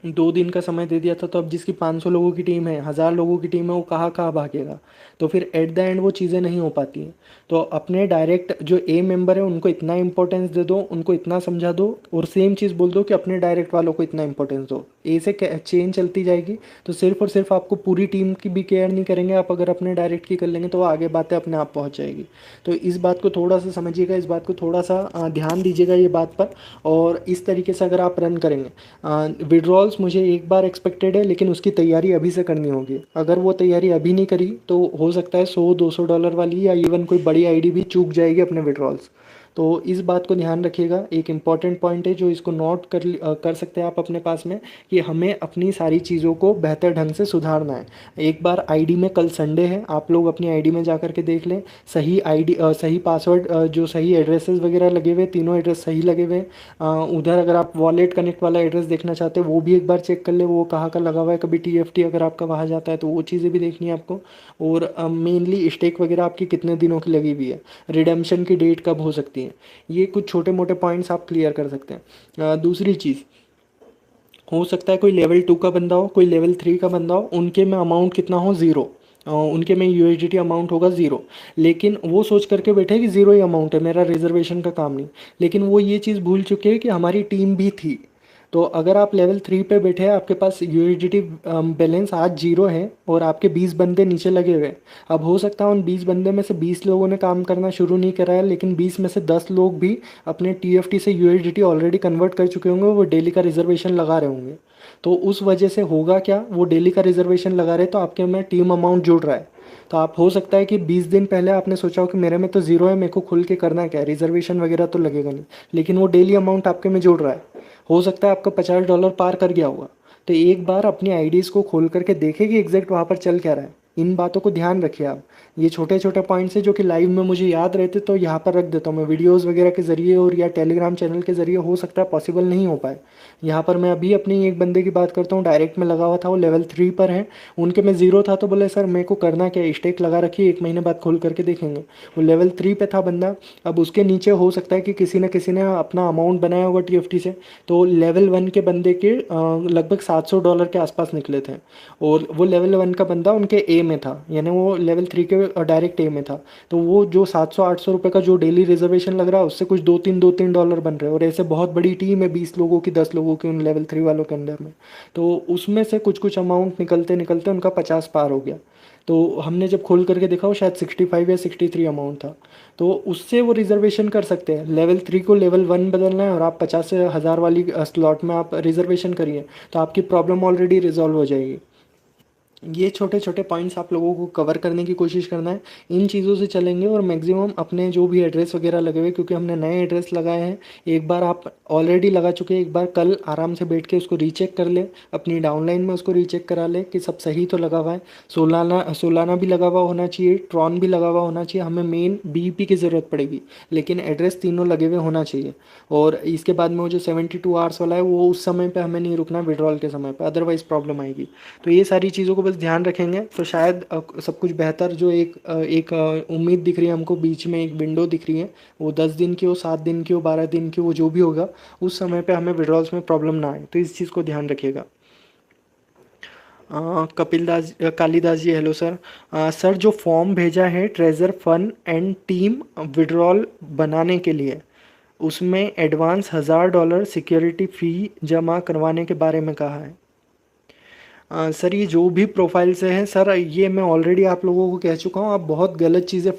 A: 2 दिन का समय दे दिया था, तो अब जिसकी 500 लोगों की टीम है, 1000 लोगों की टीम है, वो कहाँ कहाँ भागेगा। तो फिर एट द एंड वो चीज़ें नहीं हो पाती हैं। तो अपने डायरेक्ट जो ए मेंबर है उनको इतना इंपॉर्टेंस दे दो, उनको इतना समझा दो, और सेम चीज़ बोल दो कि अपने डायरेक्ट वालों को इतना इंपॉर्टेंस दो। ए से चेन चलती जाएगी। तो सिर्फ और सिर्फ आपको पूरी टीम की भी केयर नहीं करेंगे आप, अगर अपने डायरेक्ट की कर लेंगे तो आगे बातें अपने आप पहुँच जाएगी। तो इस बात को थोड़ा सा समझिएगा, इस बात को थोड़ा सा ध्यान दीजिएगा ये बात पर, और इस तरीके से अगर आप रन करेंगे। विड्रॉल्स मुझे एक बार एक्सपेक्टेड है, लेकिन उसकी तैयारी अभी से करनी होगी। अगर वो तैयारी अभी नहीं करी तो हो सकता है $100-200 वाली या इवन कोई बड़ी आईडी भी चूक जाएगी अपने विड्रॉल्स। तो इस बात को ध्यान रखिएगा। एक इम्पॉर्टेंट पॉइंट है जो इसको नोट कर सकते हैं आप अपने पास में, कि हमें अपनी सारी चीज़ों को बेहतर ढंग से सुधारना है। एक बार आईडी में, कल संडे है, आप लोग अपनी आईडी में जा कर के देख लें, सही आईडी, सही पासवर्ड, जो सही एड्रेसेस वगैरह लगे हुए, तीनों एड्रेस सही लगे हुए। उधर अगर आप वॉलेट कनेक्ट वाला एड्रेस देखना चाहते हैं वो भी एक बार चेक कर ले, वो कहाँ का लगा हुआ है। कभी टीएफटी अगर आपका वहाँ जाता है तो वो चीज़ें भी देखनी है आपको। और मेनली स्टेक वगैरह आपकी कितने दिनों की लगी हुई है, रिडेम्पशन की डेट कब हो सकती है, ये कुछ छोटे मोटे पॉइंट्स आप क्लियर कर सकते हैं। दूसरी चीज़, हो सकता है कोई लेवल 2 का बंदा हो, कोई लेवल 3 का बंदा हो, उनके में अमाउंट कितना हो, ज़ीरो। उनके में यूएसडीटी अमाउंट होगा ज़ीरो, लेकिन वो सोच करके बैठे कि ज़ीरो ही अमाउंट है, मेरा रिजर्वेशन का काम नहीं। लेकिन वो ये चीज़ भूल चुके हैं कि हमारी टीम भी थी। तो अगर आप लेवल 3 पे बैठे हैं, आपके पास यूएसडीटी बैलेंस आज ज़ीरो है, और आपके 20 बंदे नीचे लगे हुए हैं। अब हो सकता है उन 20 बंदे में से 20 लोगों ने काम करना शुरू नहीं करा है, लेकिन 20 में से 10 लोग भी अपने टीएफटी से यूएसडीटी ऑलरेडी कन्वर्ट कर चुके होंगे, वो डेली का रिजर्वेशन लगा रहे होंगे। तो उस वजह से होगा क्या, वो डेली का रिजर्वेशन लगा रहे, तो आपके में टीम अमाउंट जुड़ रहा है। तो आप, हो सकता है कि 20 दिन पहले आपने सोचा हो कि मेरे में तो ज़ीरो है, मेरे को खुल के करना क्या है, रिजर्वेशन वगैरह तो लगेगा नहीं, लेकिन वो डेली अमाउंट आपके में जुड़ रहा है। हो सकता है आपका $50 पार कर गया होगा। तो एक बार अपनी आईडीज़ को खोल करके देखें कि एग्जैक्ट वहाँ पर चल क्या रहा है। इन बातों को ध्यान रखिए आप। ये छोटे छोटे पॉइंट्स हैं जो कि लाइव में मुझे याद रहते, तो यहाँ पर रख देता हूँ मैं वीडियोस वगैरह के ज़रिए, और या टेलीग्राम चैनल के ज़रिए हो सकता है पॉसिबल नहीं हो पाए। यहाँ पर मैं अभी अपनी एक बंदे की बात करता हूँ, डायरेक्ट में लगा हुआ था, वो लेवल 3 पर है, उनके में ज़ीरो था। तो बोले सर मेरे को करना क्या है, स्टेक लगा रखिए, 1 महीने बाद खोल करके देखेंगे। वो लेवल 3 पे था बंदा। अब उसके नीचे हो सकता है कि किसी न किसी ने अपना अमाउंट बनाया होगा टीएफटी से, तो लेवल 1 के बंदे के लगभग $700 के आसपास निकले थे, और वो लेवल 1 का बंदा उनके ए में था, यानी वो लेवल 3 के डायरेक्ट ए में था। तो वो जो 700-800 रुपये का जो डेली रिजर्वेशन लग रहा है, उससे कुछ दो तीन डॉलर बन रहे हैं, और ऐसे बहुत बड़ी टीम है, 20 लोगों की, 10 लोगों की, उन लेवल 3 वालों के अंदर में। तो उसमें से कुछ कुछ अमाउंट निकलते निकलते उनका 50 पार हो गया। तो हमने जब खोल करके देखा, वो शायद 65 या 63 अमाउंट था। तो उससे वो रिजर्वेशन कर सकते हैं। लेवल 3 को लेवल 1 बदलना है, और आप 50 से 1000 वाली स्लॉट में आप रिजर्वेशन करिए, तो आपकी प्रॉब्लम ऑलरेडी रिजॉल्व हो जाएगी। ये छोटे छोटे पॉइंट्स आप लोगों को कवर करने की कोशिश करना है। इन चीज़ों से चलेंगे, और मैक्सिमम अपने जो भी एड्रेस वगैरह लगे हुए, क्योंकि हमने नए एड्रेस लगाए हैं, एक बार आप ऑलरेडी लगा चुके हैं, एक बार कल आराम से बैठ के उसको रीचेक कर ले, अपनी डाउनलाइन में उसको रीचेक करा ले कि सब सही तो लगा हुआ है। सोलाना भी लगा हुआ होना चाहिए, ट्रॉन भी लगा हुआ होना चाहिए। हमें मेन बीईपी की ज़रूरत पड़ेगी, लेकिन एड्रेस तीनों लगे हुए होना चाहिए। और इसके बाद में वो जो 72 आवर्स वाला है, वो उस समय पर हमें नहीं रुकना विड्रॉल के समय पर, अदरवाइज़ प्रॉब्लम आएगी। तो ये सारी चीज़ों को बस ध्यान रखेंगे तो शायद सब कुछ बेहतर, जो एक उम्मीद दिख रही है हमको, बीच में एक विंडो दिख रही है, वो 10 दिन की हो, 7 दिन की हो, 12 दिन की हो, वो जो भी होगा, उस समय पे हमें विड्रॉल्स में प्रॉब्लम ना आए। तो इस चीज़ को ध्यान रखिएगा। कालीदास जी, हेलो सर। सर जो फॉर्म भेजा है treasure fund and team withdrawal बनाने के लिए, उसमें एडवांस $1000 सिक्योरिटी फ़ी जमा करवाने के बारे में कहा है। सर ये जो भी प्रोफाइल से हैं सर, ये मैं ऑलरेडी आप लोगों को कह चुका हूँ, आप बहुत गलत चीज़ें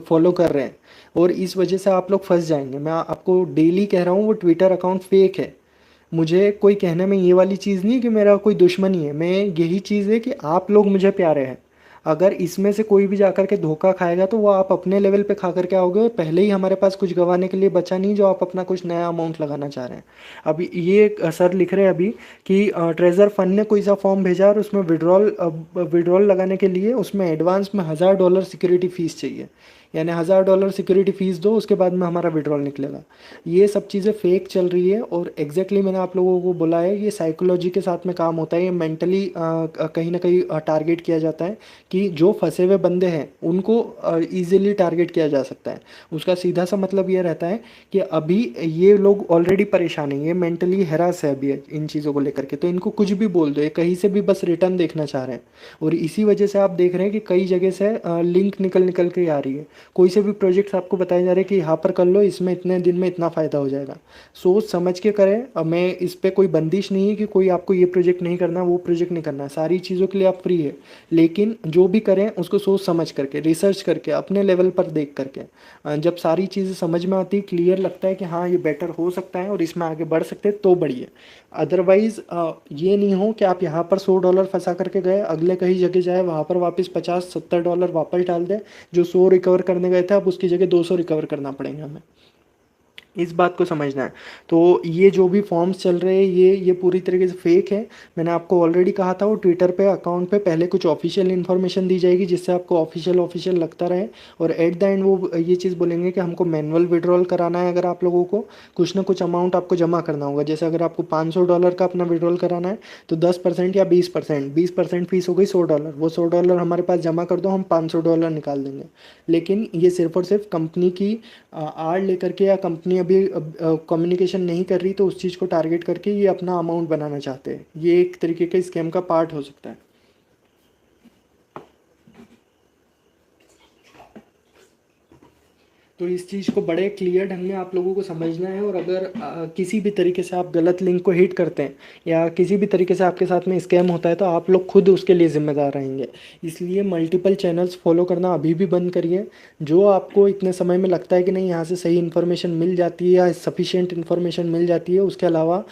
A: फॉलो कर रहे हैं और इस वजह से आप लोग फंस जाएंगे। मैं आपको डेली कह रहा हूँ वो ट्विटर अकाउंट फेक है। मुझे कोई कहने में ये वाली चीज़ नहीं है कि मेरा कोई दुश्मनी है, मैं यही चीज़ है कि आप लोग मुझे प्यारे हैं। अगर इसमें से कोई भी जाकर के धोखा खाएगा तो वो आप अपने लेवल पे खा करके आओगे और पहले ही हमारे पास कुछ गंवाने के लिए बचा नहीं जो आप अपना कुछ नया अमाउंट लगाना चाह रहे हैं। अभी ये सर लिख रहे हैं अभी कि ट्रेजर फंड ने कोई सा फॉर्म भेजा और उसमें विड्रॉल लगाने के लिए उसमें एडवांस में $1000 सिक्योरिटी फीस चाहिए, यानी $1000 सिक्योरिटी फीस दो, उसके बाद में हमारा विड्रॉल निकलेगा। ये सब चीज़ें फेक चल रही है और एग्जैक्टली मैंने आप लोगों को बोला है, ये साइकोलॉजी के साथ में काम होता है, ये मेंटली कहीं ना कहीं टारगेट किया जाता है कि जो फंसे हुए बंदे हैं उनको ईजिली टारगेट किया जा सकता है। उसका सीधा सा मतलब ये रहता है कि अभी ये लोग ऑलरेडी परेशान हैं, ये मेंटली हैरास है अभी इन चीज़ों को लेकर के, तो इनको कुछ भी बोल दो, ये कहीं से भी बस रिटर्न देखना चाह रहे हैं। और इसी वजह से आप देख रहे हैं कि कई जगह से लिंक निकल निकल के आ रही है। कोई से भी प्रोजेक्ट्स आपको बताए जा रहे हैं कि यहाँ पर कर लो, इसमें इतने दिन में इतना फ़ायदा हो जाएगा। सोच समझ के करें। अब मैं इस पर कोई बंदिश नहीं है कि कोई आपको ये प्रोजेक्ट नहीं करना, वो प्रोजेक्ट नहीं करना, सारी चीज़ों के लिए आप फ्री है। लेकिन जो भी करें उसको सोच समझ करके, रिसर्च करके, अपने लेवल पर देख करके। जब सारी चीज़ें समझ में आती, क्लियर लगता है कि हाँ ये बेटर हो सकता है और इसमें आगे बढ़ सकते हैं, तो बढ़िए। अदरवाइज़ ये नहीं हो कि आप यहाँ पर $100 फंसा करके गए, अगले कहीं जगह जाए वहाँ पर वापस $50-70 वापस डाल दें, जो 100 रिकवर करने गए थे अब उसकी जगह 200 रिकवर करना पड़ेगा हमें। इस बात को समझना है। तो ये जो भी फॉर्म्स चल रहे हैं ये पूरी तरीके से फेक है। मैंने आपको ऑलरेडी कहा था वो ट्विटर पे अकाउंट पे पहले कुछ ऑफिशियल इन्फॉर्मेशन दी जाएगी जिससे आपको ऑफिशियल लगता रहे, और एट द एंड वो ये चीज़ बोलेंगे कि हमको मैनुअल विड्रॉल कराना है। अगर आप लोगों को कुछ ना कुछ अमाउंट आपको जमा करना होगा, जैसे अगर आपको $500 का अपना विड्रॉल कराना है तो 10% या 20% फीस हो गई $100, वो $100 हमारे पास जमा कर दो, हम $500 निकाल देंगे। लेकिन ये सिर्फ और सिर्फ कंपनी की आड़ लेकर के, या कंपनी अभी कम्युनिकेशन नहीं कर रही तो उस चीज़ को टारगेट करके ये अपना अमाउंट बनाना चाहते हैं। ये एक तरीके का स्कैम का पार्ट हो सकता है। तो इस चीज़ को बड़े क्लियर ढंग में आप लोगों को समझना है। और अगर किसी भी तरीके से आप गलत लिंक को हिट करते हैं या किसी भी तरीके से आपके साथ में स्कैम होता है तो आप लोग खुद उसके लिए ज़िम्मेदार रहेंगे। इसलिए मल्टीपल चैनल्स फॉलो करना अभी भी बंद करिए। जो आपको इतने समय में लगता है कि नहीं यहाँ से सही इन्फॉर्मेशन मिल जाती है या सफिशिएंट इन्फॉर्मेशन मिल जाती है, उसके अलावा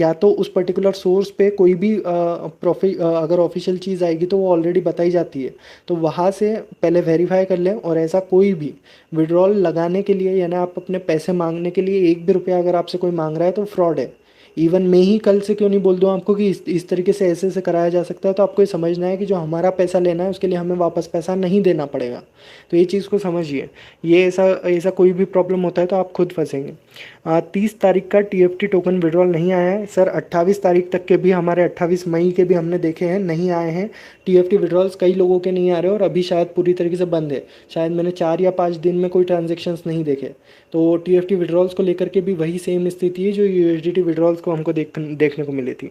A: या तो उस पर्टिकुलर सोर्स पे कोई भी अगर ऑफिशियल चीज़ आएगी तो वो ऑलरेडी बताई जाती है, तो वहाँ से पहले वेरीफाई कर लें। और ऐसा कोई भी विड्रॉल लगाने के लिए, यानी आप अपने पैसे मांगने के लिए एक भी रुपया अगर आपसे कोई मांग रहा है तो फ्रॉड है। इवन मैं ही कल से क्यों नहीं बोल दूँ आपको कि इस तरीके से ऐसे ऐसे कराया जा सकता है। तो आपको ये समझना है कि जो हमारा पैसा लेना है उसके लिए हमें वापस पैसा नहीं देना पड़ेगा। तो ये चीज़ को समझिए। ये ऐसा ऐसा कोई भी प्रॉब्लम होता है तो आप खुद फंसेंगे। 30 तारीख का TFT टोकन विड्रॉल नहीं आया है सर। 28 तारीख तक के भी हमारे 28 मई के भी हमने देखे हैं, नहीं आए हैं TFT विड्रॉल्स। कई लोगों के नहीं आ रहे और अभी शायद पूरी तरीके से बंद है। शायद मैंने 4 या 5 दिन में कोई ट्रांजेक्शन्स नहीं देखे। तो TFT विड्रॉल्स को लेकर के भी वही सेम स्थिति है जो USDT विड्रॉल्स को हमको देखने को मिली थी।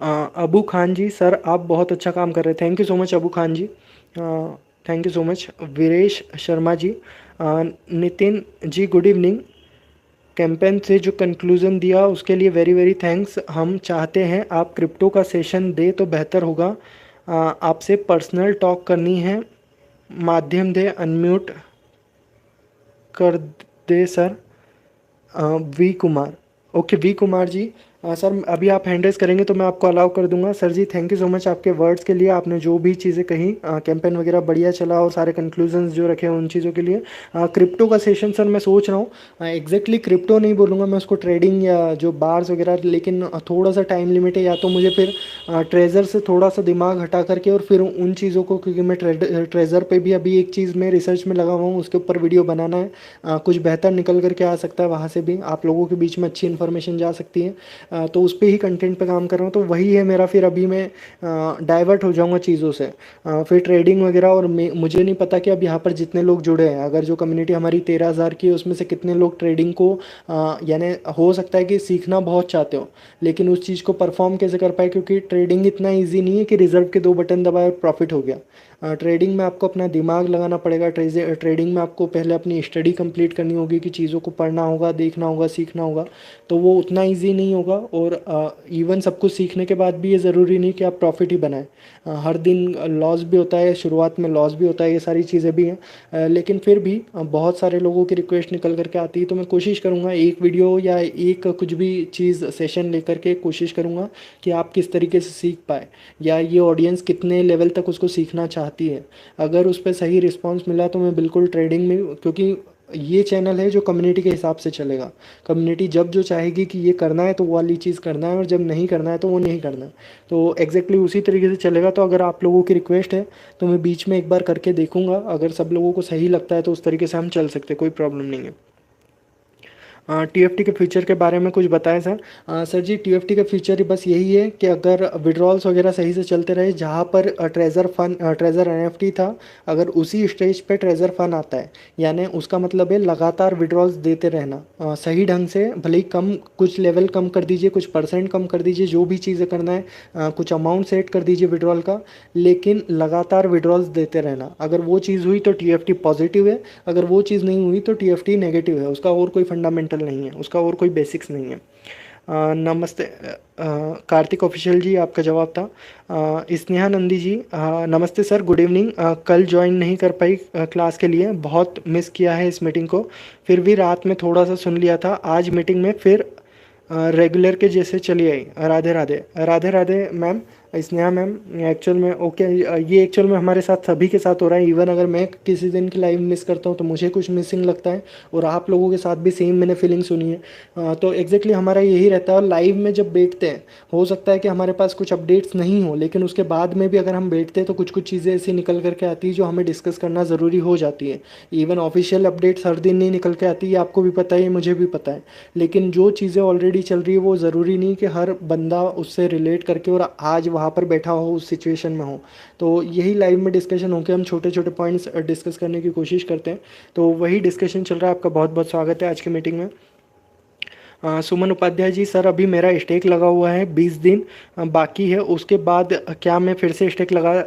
A: अबू खान जी, सर आप बहुत अच्छा काम कर रहे हैं। Thank you so much Abu Khan ji, thank you so much. Viresh Sharma ji, Nitin ji good evening. Campaign से जो कंक्लूज़न दिया उसके लिए वेरी वेरी थैंक्स। हम चाहते हैं आप क्रिप्टो का सेशन दे तो बेहतर होगा। आपसे पर्सनल टॉक करनी है, माध्यम दे, अनम्यूट कर दे sir. V Kumar, okay V Kumar ji, sir अभी आप हैंड रेस करेंगे तो मैं आपको अलाउ कर दूंगा। Sir ji thank you so much आपके वर्ड्स के लिए, आपने जो भी चीज़ें कही, कैंपेन वगैरह बढ़िया चला और सारे कंक्लूजन्स जो रखे हैं उन चीज़ों के लिए। क्रिप्टो का सेशन सर मैं सोच रहा हूँ, एग्जैक्टली क्रिप्टो नहीं बोलूँगा मैं उसको, ट्रेडिंग या जो बार्स वगैरह, लेकिन थोड़ा सा टाइम लिमिट है। या तो मुझे फिर ट्रेजर से थोड़ा सा दिमाग हटा करके और फिर उन चीज़ों को, क्योंकि मैं ट्रेजर पर भी अभी एक चीज़ में रिसर्च में लगा हुआ हूँ, उसके ऊपर वीडियो बनाना है। कुछ बेहतर निकल करके आ सकता है, वहाँ से भी आप लोगों के बीच में अच्छी इन्फॉर्मेशन जा सकती है। तो उस पे ही कंटेंट पे काम कर रहा हूँ, तो वही है मेरा। फिर अभी मैं डाइवर्ट हो जाऊँगा चीज़ों से। फिर ट्रेडिंग वगैरह, और मुझे नहीं पता कि अब यहाँ पर जितने लोग जुड़े हैं, अगर जो कम्युनिटी हमारी 13,000 की है उसमें से कितने लोग ट्रेडिंग को यानी हो सकता है कि सीखना बहुत चाहते हो, लेकिन उस चीज़ को परफॉर्म कैसे कर पाए, क्योंकि ट्रेडिंग इतना ईजी नहीं है कि रिजर्व के 2 बटन दबाए और प्रॉफिट हो गया। ट्रेडिंग में आपको अपना दिमाग लगाना पड़ेगा। ट्रेडिंग में आपको पहले अपनी स्टडी कंप्लीट करनी होगी, कि चीज़ों को पढ़ना होगा, देखना होगा, सीखना होगा। तो वो उतना इजी नहीं होगा। और इवन सब कुछ सीखने के बाद भी ये ज़रूरी नहीं कि आप प्रॉफिट ही बनाएं। हर दिन लॉस भी होता है, शुरुआत में लॉस भी होता है, ये सारी चीज़ें भी हैं। लेकिन फिर भी बहुत सारे लोगों की रिक्वेस्ट निकल करके आती है, तो मैं कोशिश करूँगा एक वीडियो या एक कुछ भी चीज़ सेशन लेकर के कोशिश करूँगा कि आप किस तरीके से सीख पाए, या ये ऑडियंस कितने लेवल तक उसको सीखना चाहती है। अगर उस पर सही रिस्पॉन्स मिला तो मैं बिल्कुल ट्रेडिंग में, क्योंकि ये चैनल है जो कम्युनिटी के हिसाब से चलेगा। कम्युनिटी जब जो चाहेगी कि ये करना है तो वो वाली चीज़ करना है, और जब नहीं करना है तो वो नहीं करना है। तो एग्जैक्टली उसी तरीके से चलेगा। तो अगर आप लोगों की रिक्वेस्ट है तो मैं बीच में एक बार करके देखूंगा, अगर सब लोगों को सही लगता है तो उस तरीके से हम चल सकते हैं, कोई प्रॉब्लम नहीं है। टीएफटी के फ्यूचर के बारे में कुछ बताएं सर। सर जी, टीएफटी का फ्यूचर ही बस यही है कि अगर विड्रॉल्स वगैरह सही से चलते रहे, जहाँ पर ट्रेजर एनएफटी था, अगर उसी स्टेज पे ट्रेजर फन आता है, यानी उसका मतलब है लगातार विड्रॉल्स देते रहना सही ढंग से। भले ही कम, कुछ लेवल कम कर दीजिए, कुछ परसेंट कम कर दीजिए, जो भी चीज़ें करना है, कुछ अमाउंट सेट कर दीजिए विड्रॉल का, लेकिन लगातार विड्रॉल्स देते रहना। अगर वो चीज़ हुई तो टीएफटी पॉजिटिव है, अगर वो चीज़ नहीं हुई तो टीएफटी नेगेटिव है। उसका और कोई फंडामेंटल नहीं है, उसका और कोई बेसिक्स नहीं है। नमस्ते कार्तिक ऑफिशियल जी, आपका जवाब था। स्नेहा नंदी जी, नमस्ते सर, गुड इवनिंग। कल ज्वाइन नहीं कर पाई क्लास के लिए, बहुत मिस किया है इस मीटिंग को, फिर भी रात में थोड़ा सा सुन लिया था, आज मीटिंग में फिर रेगुलर के जैसे चली आई। Radhe Radhe. Radhe Radhe ma'am, Sneha ma'am. Actual में ओके, ये एक्चुअल में हमारे साथ सभी के साथ हो रहा है। इवन अगर मैं किसी दिन की लाइव मिस करता हूँ तो मुझे कुछ मिसिंग लगता है, और आप लोगों के साथ भी सेम मैंने फीलिंग सुनी है। तो एग्जैक्टली हमारा यही रहता है। और लाइव में जब बैठते हैं, हो सकता है कि हमारे पास कुछ अपडेट्स नहीं हो, लेकिन उसके बाद में भी अगर हम बैठते हैं तो कुछ कुछ चीज़ें ऐसी निकल करके आती है जो हमें डिस्कस करना ज़रूरी हो जाती है। इवन ऑफिशियल अपडेट्स हर दिन नहीं निकल के आती है, आपको भी पता है, मुझे भी पता है। लेकिन जो चीज़ें ऑलरेडी चल रही है वो ज़रूरी नहीं कि हर बंदा उससे रिलेट करके और आज वहाँ पर बैठा हो, उस सिचुएशन में हो। तो यही लाइव में डिस्कशन होकर हम छोटे छोटे पॉइंट्स डिस्कस करने की कोशिश करते हैं। तो वही डिस्कशन चल रहा है। आपका बहुत बहुत स्वागत है आज की मीटिंग में। सुमन उपाध्याय जी, सर अभी मेरा स्टेक लगा हुआ है, 20 दिन बाकी है, उसके बाद क्या मैं फिर से स्टेक लगा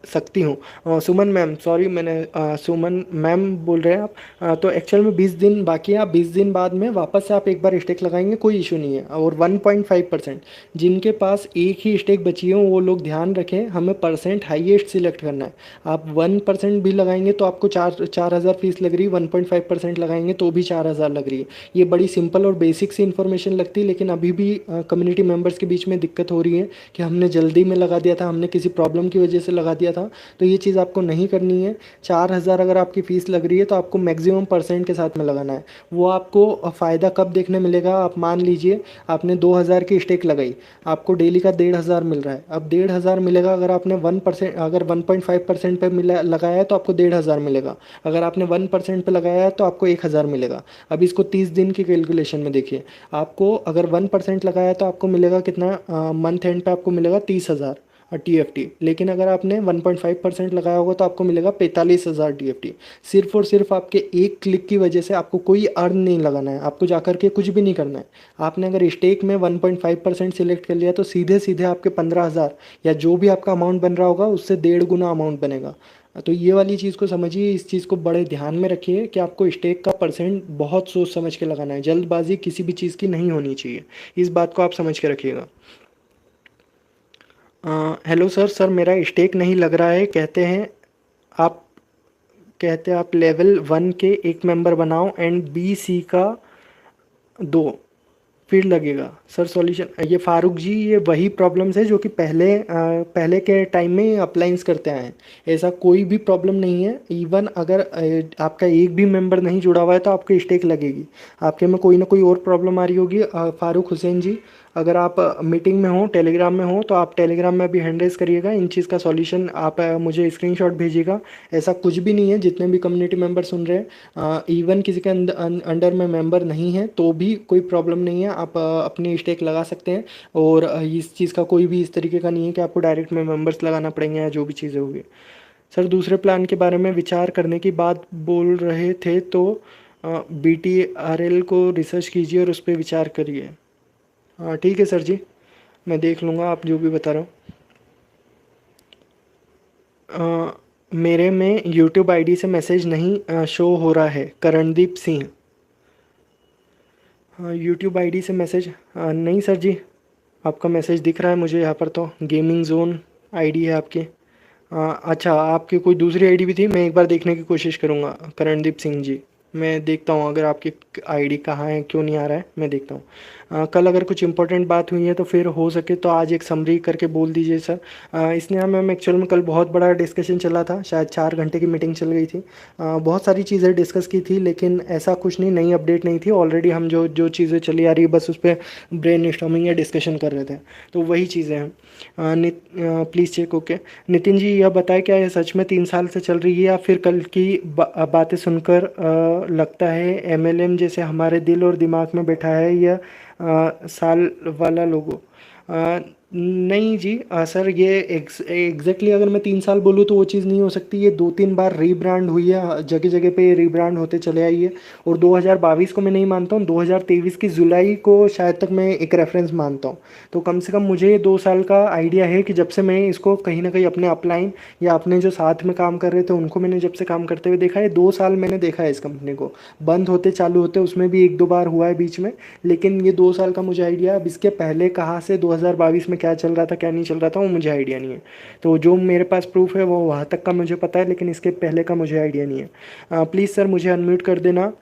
A: सकती हूँ? सुमन मैम, सॉरी, मैंने सुमन मैम बोल रहे हैं आप। तो एक्चुअल में 20 दिन बाकी है। आप 20 दिन बाद में वापस से आप एक बार स्टेक लगाएंगे, कोई इशू नहीं है। और 1.5%, जिनके पास एक ही स्टेक बची है वो लोग ध्यान रखें, हमें परसेंट हाईएस्ट सिलेक्ट करना है। आप 1% भी लगाएंगे तो आपको 4,000 फीस लग रही है, 1.5% लगाएंगे तो भी 4,000 लग रही है। ये बड़ी सिंपल और बेसिक सी इन्फॉर्मेशन लगती है, लेकिन अभी भी कम्युनिटी मेम्बर्स के बीच में दिक्कत हो रही है कि हमने जल्दी में लगा दिया था, हमने किसी प्रॉब्लम की वजह से लगा दिया था। तो ये चीज़ आपको नहीं करनी है। 4,000 अगर आपकी फ़ीस लग रही है तो आपको मैक्सिमम परसेंट के साथ में लगाना है। वो आपको फ़ायदा कब देखने मिलेगा? आप मान लीजिए आपने 2,000 की स्टेक लगाई, आपको डेली का 1,500 मिल रहा है। अब 1,500 मिलेगा, अगर आपने 1%, अगर 1.5% पे मिला लगाया है तो आपको 1,500 मिलेगा। अगर आपने 1% पे लगाया है तो आपको 1,000 मिलेगा। अब इसको 30 दिन की कैलकुलेशन में देखिए, आपको अगर 1% लगाया है तो आपको मिलेगा कितना? मंथ एंड पे आपको मिलेगा 30,000 टीएफटी। लेकिन अगर आपने 1.5% लगाया होगा तो आपको मिलेगा 45,000 टीएफटी। सिर्फ और सिर्फ आपके एक क्लिक की वजह से। आपको कोई अर्न नहीं लगाना है, आपको जाकर के कुछ भी नहीं करना है। आपने अगर स्टेक में 1.5% सिलेक्ट कर लिया तो सीधे सीधे आपके 15,000 या जो भी आपका अमाउंट बन रहा होगा उससे 1.5 गुना अमाउंट बनेगा। तो ये वाली चीज़ को समझिए, इस चीज़ को बड़े ध्यान में रखिए कि आपको स्टेक का परसेंट बहुत सोच समझ के लगाना है। जल्दबाजी किसी भी चीज़ की नहीं होनी चाहिए, इस बात को आप समझ के रखिएगा। हेलो सर, मेरा स्टेक नहीं लग रहा है, आप कहते हैं आप लेवल 1 के एक मेंबर बनाओ एंड बी सी का 2, फिर लगेगा सर सॉल्यूशन। ये फारूक जी, ये वही प्रॉब्लम्स है जो कि पहले के टाइम में अप्लाइंस करते आए हैं। ऐसा कोई भी प्रॉब्लम नहीं है। इवन अगर आपका एक भी मेंबर नहीं जुड़ा हुआ है तो आपको स्टेक लगेगी। आपके में कोई ना कोई और प्रॉब्लम आ रही होगी। फारूक हुसैन जी, अगर आप मीटिंग में हो, टेलीग्राम में हो, तो आप टेलीग्राम में भी हैंड रेज़ करिएगा। इन चीज़ का सॉल्यूशन आप मुझे स्क्रीनशॉट भेजिएगा। ऐसा कुछ भी नहीं है, जितने भी कम्युनिटी मेंबर सुन रहे हैं, इवन किसी के अंडर में मेंबर नहीं है तो भी कोई प्रॉब्लम नहीं है, आप अपनी स्टेक लगा सकते हैं। और इस चीज़ का कोई भी इस तरीके का नहीं है कि आपको डायरेक्ट में मेंबर्स लगाना पड़ेंगे या जो भी चीज़ें होगी। सर, दूसरे प्लान के बारे में विचार करने की बात बोल रहे थे, तो BTRL को रिसर्च कीजिए और उस पर विचार करिए। हाँ ठीक है सर जी, मैं देख लूँगा आप जो भी बता रहे हो। मेरे में यूट्यूब आईडी से मैसेज नहीं शो हो रहा है। करणदीप सिंह। हाँ, यूट्यूब आईडी से मैसेज नहीं सर जी, आपका मैसेज दिख रहा है मुझे यहाँ पर, तो गेमिंग जोन आईडी है आपकी। अच्छा, आपकी कोई दूसरी आईडी भी थी, मैं एक बार देखने की कोशिश करूँगा करणदीप सिंह जी। मैं देखता हूँ अगर आपकी आईडी कहाँ है, क्यों नहीं आ रहा है, मैं देखता हूँ। कल अगर कुछ इंपॉर्टेंट बात हुई है तो फिर हो सके तो आज एक समरी करके बोल दीजिए सर। इसने मैम एक्चुअल में कल बहुत बड़ा डिस्कशन चला था, शायद 4 घंटे की मीटिंग चल गई थी। बहुत सारी चीज़ें डिस्कस की थी, लेकिन ऐसा कुछ नहीं, नई अपडेट नहीं थी। ऑलरेडी हम जो जो चीज़ें चली आ रही है बस उस पर ब्रेन स्टॉर्मिंग या डिस्कशन कर रहे थे, तो वही चीज़ें हैं। Please check. Okay, Nitin ji यह बताएं, क्या यह सच में 3 साल से चल रही है या फिर कल की बातें सुनकर लगता है MLM जैसे हमारे दिल और दिमाग में बैठा है, यह साल वाला लोगो? नहीं जी, सर ये एग्जैक्टली अगर मैं 3 साल बोलूँ तो वो चीज़ नहीं हो सकती। ये 2-3 बार रीब्रांड हुई है, जगह जगह पे रीब्रांड होते चले आई है। और 2022 को मैं नहीं मानता हूँ, 2023 की जुलाई को शायद तक मैं एक रेफरेंस मानता हूँ। तो कम से कम मुझे 2 साल का आइडिया है कि जब से मैं इसको कहीं ना कहीं अपने अपलाइन या अपने जो साथ में काम कर रहे थे उनको मैंने जब से काम करते हुए देखा है। 2 साल मैंने देखा है इस कंपनी को, बंद होते चालू होते उसमें भी 1-2 बार हुआ है बीच में, लेकिन ये 2 साल का मुझे आइडिया। अब इसके पहले कहाँ से 2022 में क्या चल रहा था क्या नहीं चल रहा था वो मुझे आइडिया नहीं है। तो जो मेरे पास प्रूफ है वो वहाँ तक का मुझे पता है, लेकिन इसके पहले का मुझे आइडिया नहीं है। प्लीज़ सर मुझे अनम्यूट कर देना।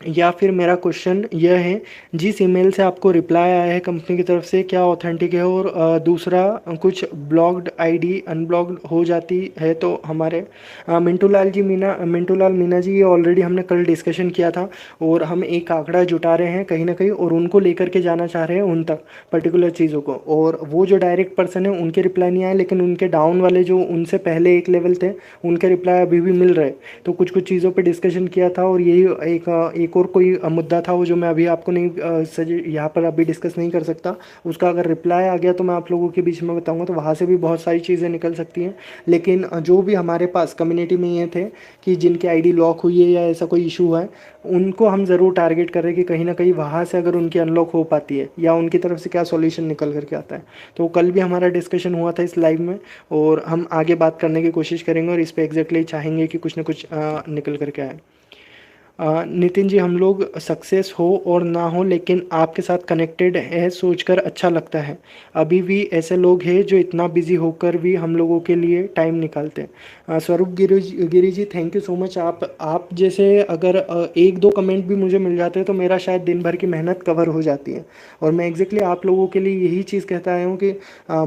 A: या फिर मेरा क्वेश्चन यह है, जिस ईमेल से आपको रिप्लाई आया है कंपनी की तरफ से, क्या ऑथेंटिक है? और दूसरा, कुछ ब्लॉग्ड आईडी अनब्लॉक्ड हो जाती है तो हमारे मिंटू लाल मीना जी, ये ऑलरेडी हमने कल डिस्कशन किया था और हम एक आंकड़ा जुटा रहे हैं कहीं ना कहीं और उनको लेकर के जाना चाह रहे हैं उन तक पर्टिकुलर चीज़ों को। और वो जो डायरेक्ट पर्सन है उनके रिप्लाई नहीं आए, लेकिन उनके डाउन वाले जो उनसे पहले एक लेवल थे उनके रिप्लाई अभी भी मिल रहे। तो कुछ कुछ चीज़ों पे डिस्कशन किया था और यही एक और कोई मुद्दा था वो जो मैं अभी आपको नहीं यहाँ पर अभी डिस्कस नहीं कर सकता। उसका अगर रिप्लाई आ गया तो मैं आप लोगों के बीच में बताऊंगा, तो वहाँ से भी बहुत सारी चीज़ें निकल सकती हैं। लेकिन जो भी हमारे पास कम्युनिटी में ये थे कि जिनकी आईडी लॉक हुई है या ऐसा कोई इशू है, उनको हम ज़रूर टारगेट कर रहे हैं कि कहीं ना कहीं वहाँ से अगर उनकी अनलॉक हो पाती है या उनकी तरफ से क्या सॉल्यूशन निकल करके आता है। तो कल भी हमारा डिस्कशन हुआ था इस लाइव में और हम आगे बात करने की कोशिश करेंगे और इस पर एग्जैक्टली चाहेंगे कि कुछ ना कुछ निकल करके आए। नितिन जी, हम लोग सक्सेस हो और ना हो लेकिन आपके साथ कनेक्टेड है सोचकर अच्छा लगता है। अभी भी ऐसे लोग हैं जो इतना बिजी होकर भी हम लोगों के लिए टाइम निकालते हैं। स्वरूप Giri ji, thank you so much. आप जैसे अगर 1-2 कमेंट भी मुझे मिल जाते हैं तो मेरा शायद दिन भर की मेहनत कवर हो जाती है। और मैं एग्जैक्टली आप लोगों के लिए यही चीज़ कहता आया हूँ कि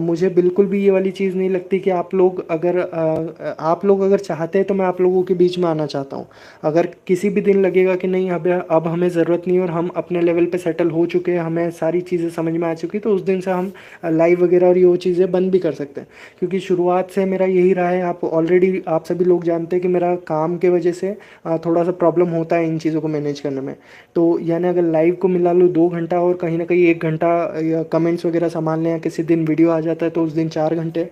A: मुझे बिल्कुल भी ये वाली चीज़ नहीं लगती कि आप लोग अगर चाहते हैं तो मैं आप लोगों के बीच में आना चाहता हूँ। अगर किसी भी दिन लगेगा कि नहीं अब हमें ज़रूरत नहीं और हम अपने लेवल पे सेटल हो चुके हैं, हमें सारी चीज़ें समझ में आ चुकी, तो उस दिन से हम लाइव वगैरह और ये वो चीज़ें बंद भी कर सकते हैं। क्योंकि शुरुआत से मेरा यही रहा है, आप सभी लोग जानते हैं कि मेरा काम के वजह से थोड़ा सा प्रॉब्लम होता है इन चीज़ों को मैनेज करने में। तो यानी अगर लाइव को मिला लूँ 2 घंटा और कहीं ना कहीं 1 घंटा कमेंट्स वगैरह संभालने, या किसी दिन वीडियो आ जाता है तो उस दिन 4 घंटे,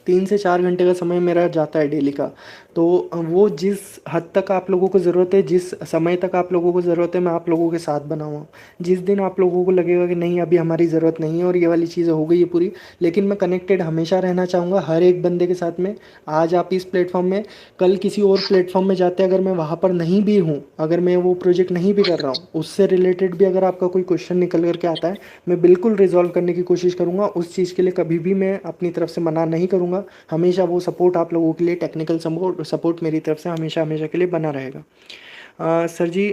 A: 3 से 4 घंटे का समय मेरा जाता है डेली का। तो वो जिस हद तक आप लोगों को ज़रूरत है, जिस समय तक आप लोगों को ज़रूरत है, मैं आप लोगों के साथ बना हुआ हूँ। जिस दिन आप लोगों को लगेगा कि नहीं अभी हमारी ज़रूरत नहीं है और ये वाली चीज़ें हो गई है पूरी, लेकिन मैं कनेक्टेड हमेशा रहना चाहूँगा हर एक बंदे के साथ में। आज आप इस प्लेटफॉर्म में, कल किसी और प्लेटफॉर्म में जाते अगर मैं वहाँ पर नहीं भी हूँ, अगर मैं वो प्रोजेक्ट नहीं भी कर रहा हूँ, उससे रिलेटेड भी अगर आपका कोई क्वेश्चन निकल करके आता है, मैं बिल्कुल रिजॉल्व करने की कोशिश करूँगा। उस चीज़ के लिए कभी भी मैं अपनी तरफ से मना नहीं करूँगा। हमेशा वो सपोर्ट आप लोगों के लिए, टेक्निकल सपोर्ट मेरी तरफ से हमेशा हमेशा के लिए बना रहेगा। Sir ji,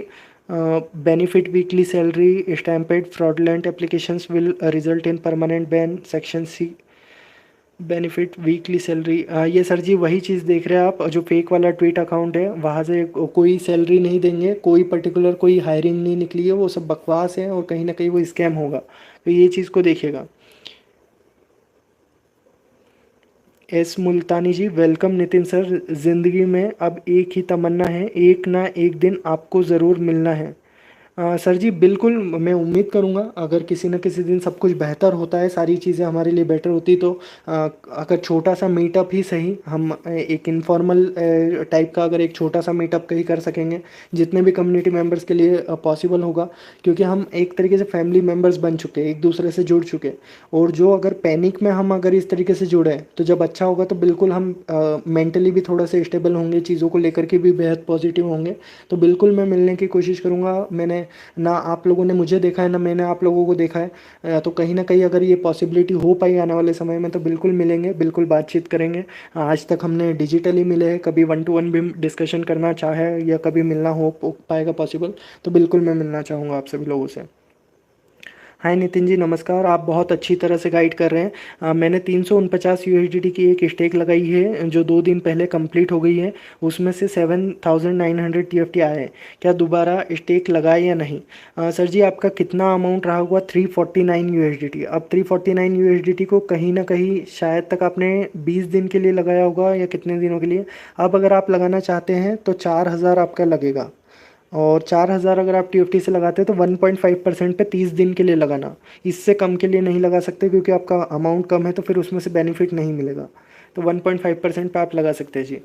A: benefit weekly salary stamped fraudulent applications will result in permanent ban section C। Benefit weekly salary, ये सर जी वही चीज़ देख रहे हैं आप, जो फेक वाला ट्वीट अकाउंट है वहाँ से कोई सैलरी नहीं देंगे, कोई पर्टिकुलर कोई हायरिंग नहीं निकली है, वो सब बकवास है और कहीं ना कहीं वो स्कैम होगा, तो ये चीज़ को देखिएगा। एस मुल्तानी जी वेलकम नितिन सर, ज़िंदगी में अब एक ही तमन्ना है, एक ना एक दिन आपको ज़रूर मिलना है। सर जी बिल्कुल, मैं उम्मीद करूँगा अगर किसी न किसी दिन सब कुछ बेहतर होता है, सारी चीज़ें हमारे लिए बेटर होती तो अगर छोटा सा मीटअप ही सही, हम एक इनफॉर्मल टाइप का अगर एक छोटा सा मीटअप कहीं कर सकेंगे जितने भी कम्युनिटी मेंबर्स के लिए पॉसिबल होगा, क्योंकि हम एक तरीके से फैमिली मेंबर्स बन चुके हैं, एक दूसरे से जुड़ चुके हैं। और जो अगर पैनिक में हम अगर इस तरीके से जुड़े हैं तो जब अच्छा होगा तो बिल्कुल हम मेंटली भी थोड़ा सा स्टेबल होंगे, चीज़ों को लेकर के भी बेहद पॉजिटिव होंगे। तो बिल्कुल मैं मिलने की कोशिश करूँगा। मैंने ना आप लोगों ने मुझे देखा है ना मैंने आप लोगों को देखा है, तो कहीं ना कहीं अगर ये पॉसिबिलिटी हो पाई आने वाले समय में तो बिल्कुल मिलेंगे, बिल्कुल बातचीत करेंगे। आज तक हमने डिजिटली मिले हैं, कभी वन टू वन भी डिस्कशन करना चाहे या कभी मिलना हो पाएगा पॉसिबल, तो बिल्कुल मैं मिलना चाहूँगा आप सभी लोगों से। हाय नितिन जी नमस्कार, आप बहुत अच्छी तरह से गाइड कर रहे हैं। मैंने 349 यूएसडीटी की एक स्टेक लगाई है जो 2 दिन पहले कंप्लीट हो गई है, उसमें से 7900 टीएफटी आए हैं। क्या दोबारा स्टेक लगाए या नहीं? सर जी आपका कितना अमाउंट रहा हुआ? 349 यूएसडीटी। अब 349 यूएसडीटी को कहीं ना कहीं शायद तक आपने 20 दिन के लिए लगाया होगा या कितने दिनों के लिए। अब अगर आप लगाना चाहते हैं तो 4000 आपका लगेगा, और 4000 अगर आप टीएफटी से लगाते हैं तो 1.5% पे 30 दिन के लिए लगाना, इससे कम के लिए नहीं लगा सकते क्योंकि आपका अमाउंट कम है तो फिर उसमें से बेनिफिट नहीं मिलेगा। तो 1.5% पे आप लगा सकते हैं जी।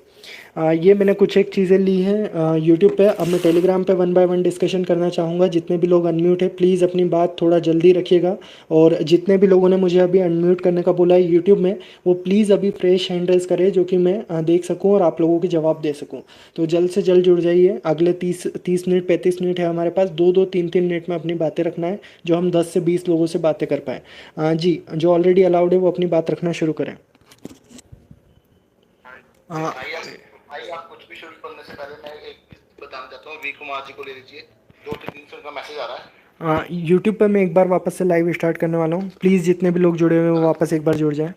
A: ये मैंने कुछ एक चीज़ें ली हैं यूट्यूब पे। अब मैं टेलीग्राम पे वन बाय वन डिस्कशन करना चाहूँगा। जितने भी लोग अनम्यूट है प्लीज़ अपनी बात थोड़ा जल्दी रखिएगा, और जितने भी लोगों ने मुझे अभी अनम्यूट करने का बोला है यूट्यूब में, वो प्लीज़ अभी फ्रेश हैंड रेज़ करें जो कि मैं देख सकूँ और आप लोगों के जवाब दे सकूँ। तो जल्द से जल्द जुड़ जाइए। अगले 30 मिनट 35 मिनट है हमारे पास, 2-2 3-3 मिनट में अपनी बातें रखना है, जो हम 10 से 20 लोगों से बातें कर पाएँ। जी जो ऑलरेडी अलाउड है वो अपनी बात रखना शुरू करें। हाँ
B: भाई आप कुछ भी शुरू करने से पहले मैं एक चीज बताना चाहता हूँ, वी कुमार जी को ले लीजिए, 2 से 3 दिन से उनका मैसेज आ रहा है।
A: यूट्यूब पर मैं एक बार वापस से लाइव स्टार्ट करने वाला हूँ, प्लीज़ जितने भी लोग जुड़े हुए हैं वो वापस एक बार जुड़ जाएं।